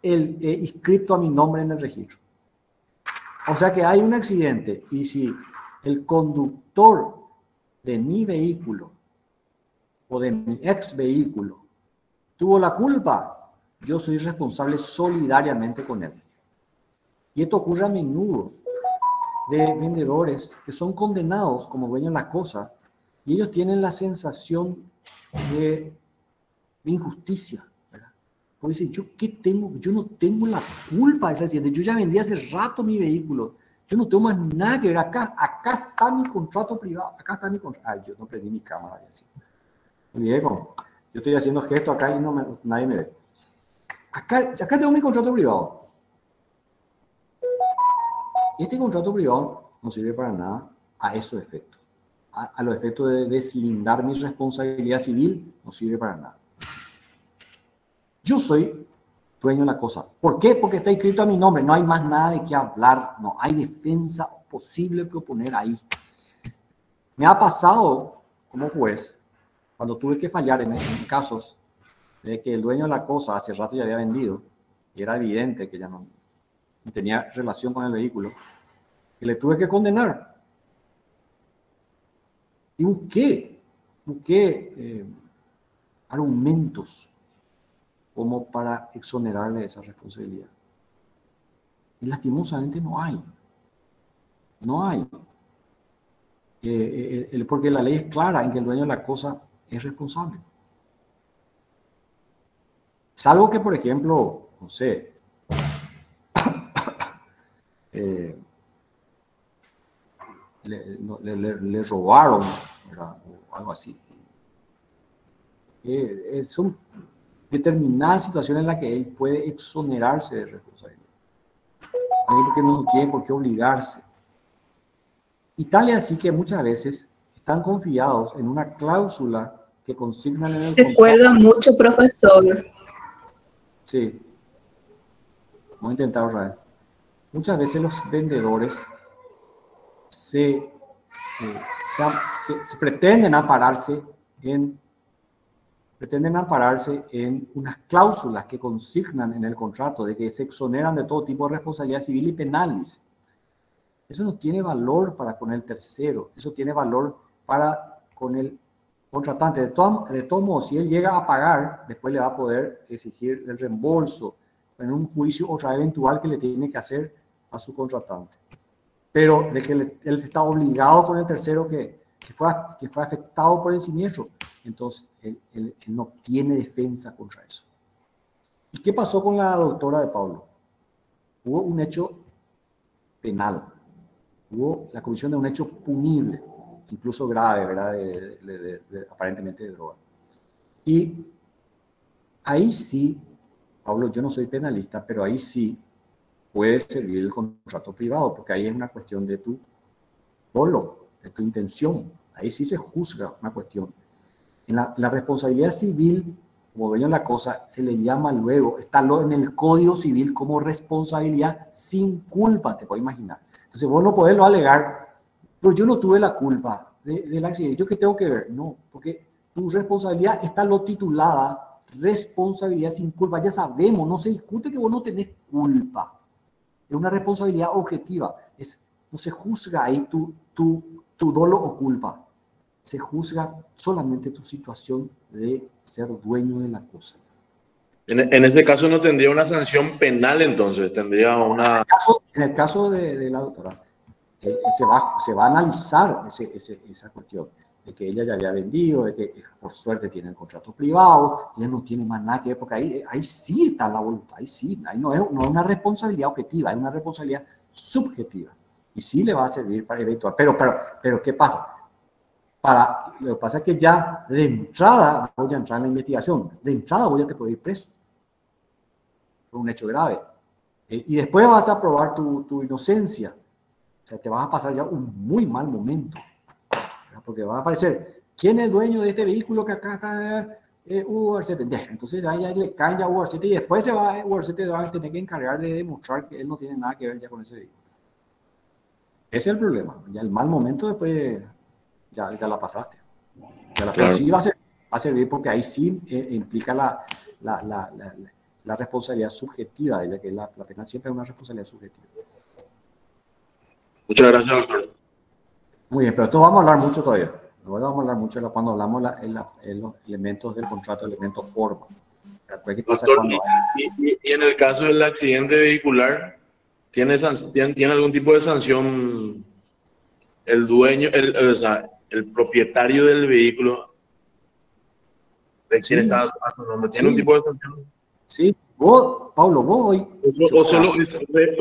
inscrito a mi nombre en el registro. O sea que hay un accidente y si el conductor de mi vehículo o de mi ex vehículo tuvo la culpa, yo soy responsable solidariamente con él. Y esto ocurre a menudo de vendedores que son condenados como dueños de la cosa y ellos tienen la sensación de injusticia, ¿verdad? Porque dicen, yo no tengo la culpa de ese accidente, yo ya vendí hace rato mi vehículo, yo no tengo más nada que ver, acá está mi contrato privado, acá está mi contrato. Ay, yo no prendí mi cámara y así. Yo estoy haciendo gestos acá y nadie me ve. Acá tengo mi contrato privado. Este contrato privado no sirve para nada a esos efectos. A los efectos de deslindar mi responsabilidad civil, no sirve para nada. Yo soy dueño de la cosa. ¿Por qué? Porque está escrito a mi nombre. No hay más nada de qué hablar. No hay defensa posible que oponer ahí. Me ha pasado como juez, cuando tuve que fallar en casos de que el dueño de la cosa hace rato ya había vendido y era evidente que ya no tenía relación con el vehículo, que le tuve que condenar. Y busqué argumentos como para exonerarle de esa responsabilidad. Y lastimosamente no hay. No hay. Porque la ley es clara en que el dueño de la cosa es responsable. Salvo que, por ejemplo, no sé, le robaron, ¿verdad? O algo así. Son determinadas situaciones en las que él puede exonerarse de responsabilidad. Porque no tiene por qué obligarse. Y tal es así que muchas veces están confiados en una cláusula que consignan en el Se contrato. cuelga mucho, profesor. Sí. Vamos a intentar otra vez. Muchas veces los vendedores se pretenden ampararse en unas cláusulas que consignan en el contrato de que se exoneran de todo tipo de responsabilidad civil y penal. Dice. Eso no tiene valor para con el tercero, eso tiene valor para con el contratante. De todos modos, si él llega a pagar, después le va a poder exigir el reembolso en un juicio otra eventual que le tiene que hacer a su contratante. Pero de que él está obligado con el tercero que fue afectado por el siniestro, entonces él no tiene defensa contra eso. ¿Y qué pasó con la doctora de Pablo? Hubo un hecho penal, hubo la comisión de un hecho punible, incluso grave, ¿verdad? Aparentemente de droga. Y ahí sí, Pablo, yo no soy penalista, pero ahí sí puede servir el contrato privado, porque ahí es una cuestión de tu dolo, de tu intención. Ahí sí se juzga una cuestión. En la responsabilidad civil, como dueño de la cosa, se le llama luego, está en el Código Civil como responsabilidad sin culpa, te puedes imaginar. Entonces vos no podés lo alegar, pero yo no tuve la culpa del accidente. ¿Yo qué tengo que ver? No, porque tu responsabilidad está lo titulada responsabilidad sin culpa. Ya sabemos, no se discute que vos no tenés culpa. Es una responsabilidad objetiva. No se juzga ahí tu dolo o culpa. Se juzga solamente tu situación de ser dueño de la cosa. En ese caso no tendría una sanción penal, entonces tendría una... En el caso de la doctora, se va a analizar esa cuestión de que ella ya había vendido, de que por suerte tiene el contrato privado, ella no tiene más nada que ver, porque ahí sí está la voluntad, ahí no es una responsabilidad objetiva, es una responsabilidad subjetiva. Y sí le va a servir para eventual. Pero ¿qué pasa? Lo que pasa es que ya de entrada voy a entrar en la investigación, de entrada voy a te poder ir preso por un hecho grave. Y después vas a probar tu inocencia. O sea, te vas a pasar ya un muy mal momento. Porque va a aparecer, ¿quién es dueño de este vehículo que acá está Hugo Arcete? Entonces ya le cae ya Hugo Arcete y después Hugo Arcete va a tener que encargar de demostrar que él no tiene nada que ver ya con ese vehículo. Ese es el problema. Ya el mal momento después ya la pasaste. Pero sí va a servir porque ahí sí implica la responsabilidad subjetiva, de que la pena siempre es una responsabilidad subjetiva. Muchas gracias, doctor. Muy bien, pero esto vamos a hablar mucho todavía. No vamos a hablar mucho cuando hablamos de los elementos del contrato, elementos forma. Doctor, y en el caso del accidente vehicular, ¿tiene algún tipo de sanción el dueño, el propietario del vehículo, de quien está a su nombre? ¿Tiene un tipo de sanción? Sí, Pablo, vos hoy... O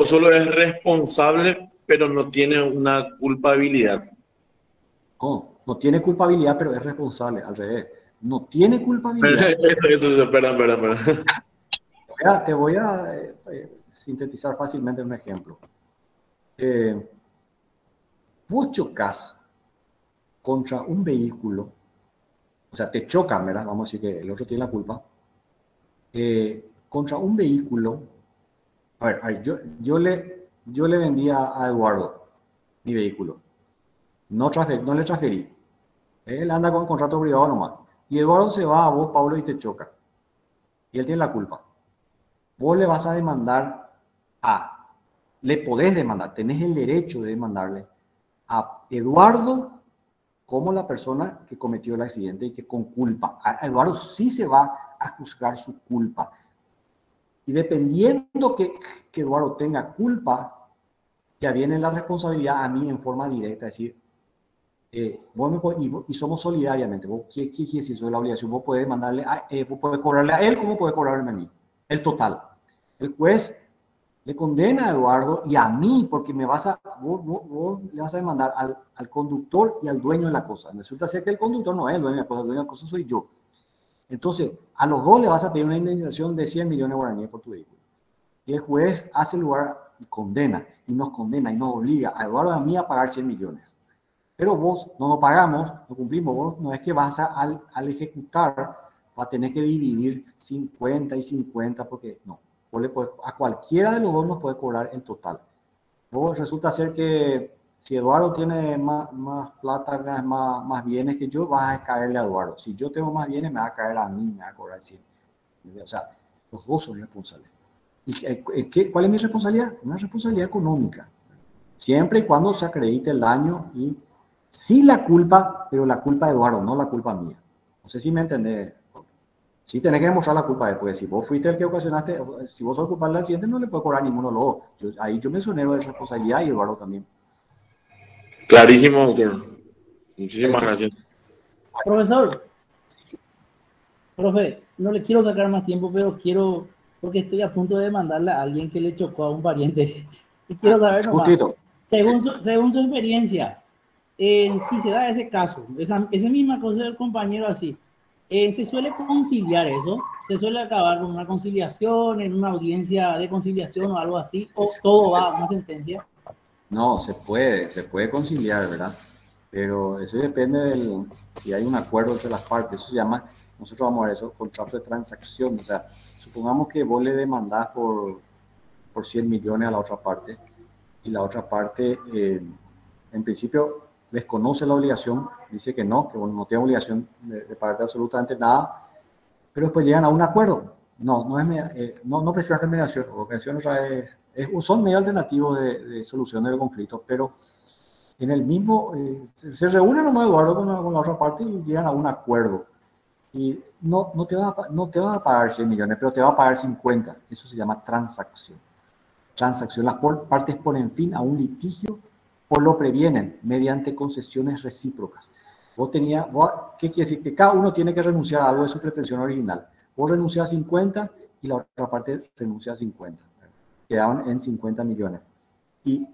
solo es responsable, pero no tiene una culpabilidad. No tiene culpabilidad, pero es responsable, al revés. No tiene culpabilidad. Perdón. Te voy a sintetizar fácilmente un ejemplo. Vos chocas contra un vehículo, o sea, te chocan, ¿verdad? Vamos a decir que el otro tiene la culpa. Contra un vehículo, a ver, yo le vendí a Eduardo mi vehículo. No le transferí. Él anda con contrato privado nomás. Y Eduardo se va a vos, Pablo, y te choca. Y él tiene la culpa. Vos le vas a demandar le podés demandar, tenés el derecho de demandarle a Eduardo como la persona que cometió el accidente y que con culpa. A Eduardo sí se va a juzgar su culpa. Y dependiendo que Eduardo tenga culpa, ya viene la responsabilidad a mí en forma directa, es decir, y somos solidariamente. ¿Qué quiere decir eso de la obligación? Vos podés mandarle vos podés cobrarle a él como podés cobrarme a mí. El total. El juez le condena a Eduardo y a mí, porque vos le vas a demandar al conductor y al dueño de la cosa. Resulta ser que el conductor no es el dueño de la cosa, el dueño de la cosa soy yo. Entonces, a los dos le vas a pedir una indemnización de 100 millones de guaraníes por tu vehículo. Y el juez hace lugar y condena, y nos obliga a Eduardo y a mí a pagar 100 millones. Pero vos no lo pagamos, no cumplimos, vos no es que vas al ejecutar, va a tener que dividir 50 y 50, porque no. A cualquiera de los dos nos puede cobrar el total. Luego resulta ser que si Eduardo tiene más plata, más bienes que yo, vas a caerle a Eduardo. Si yo tengo más bienes, me va a caer a mí, me va a cobrar 100. O sea, los dos son responsables. ¿Y cuál es mi responsabilidad? Una responsabilidad económica. Siempre y cuando se acredite el daño y sí la culpa, pero la culpa de Eduardo, no la culpa mía. No sé si me entendés. Sí tenés que demostrar la culpa de, porque si vos fuiste el que ocasionaste, si vos sos culpable del accidente, no le puedo cobrar ninguno de los dos. Ahí yo me exonero de responsabilidad y Eduardo también. Clarísimo, doctor. Muchísimas gracias. Profesor, profe, no le quiero sacar más tiempo, pero porque estoy a punto de mandarle a alguien que le chocó a un pariente. Y quiero saber nomás, según su experiencia, si se da ese caso, esa misma cosa del compañero así, ¿se suele conciliar eso? ¿Se suele acabar con una conciliación, en una audiencia de conciliación o algo así? ¿O todo va a una sentencia? No, se puede conciliar, ¿verdad? Pero eso depende si hay un acuerdo entre las partes. Eso se llama, nosotros vamos a ver eso, contrato de transacción. O sea, supongamos que vos le demandás por 100 millones a la otra parte y la otra parte, en principio, desconoce la obligación, dice que no tiene obligación de pagarte absolutamente nada, pero después llegan a un acuerdo. No presión de mediación, son medios alternativos de solución del conflicto, pero en el mismo, se reúnen nomás Eduardo con la otra parte y llegan a un acuerdo. Y no te va a pagar 100 millones, pero te va a pagar 50. Eso se llama transacción. Las partes ponen fin a un litigio o lo previenen mediante concesiones recíprocas. ¿Qué quiere decir? Que cada uno tiene que renunciar a algo de su pretensión original. Vos renuncias a 50 y la otra parte renuncia a 50. Quedaron en 50 millones. Y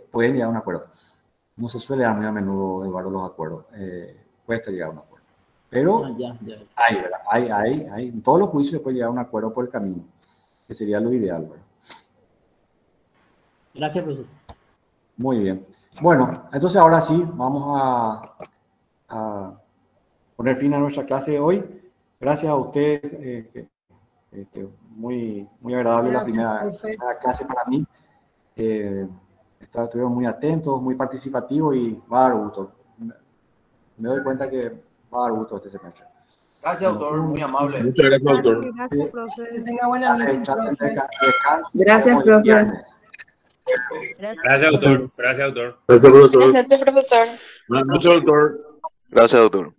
pueden llegar a un acuerdo. No se suele dar muy a menudo, Eduardo, los acuerdos. Cuesta llegar a un acuerdo. Pero hay, en todos los juicios se puede llegar a un acuerdo por el camino, que sería lo ideal, ¿verdad? Gracias, profesor. Muy bien. Bueno, entonces ahora sí, vamos a poner fin a nuestra clase de hoy. Gracias a usted, muy agradable. Gracias, la primera clase para mí. Estuvieron muy atentos, muy participativos y va a dar gusto. Me doy cuenta que va a dar gusto este semestre. Gracias, doctor, muy amable. Muchas gracias, doctor. Gracias, profe. Que tenga buena noche, profe. Gracias, profe. Gracias, doctor. Gracias, doctor. Gracias, profesor. Gracias, profesor. Buenas noches, doctor. Gracias, doctor.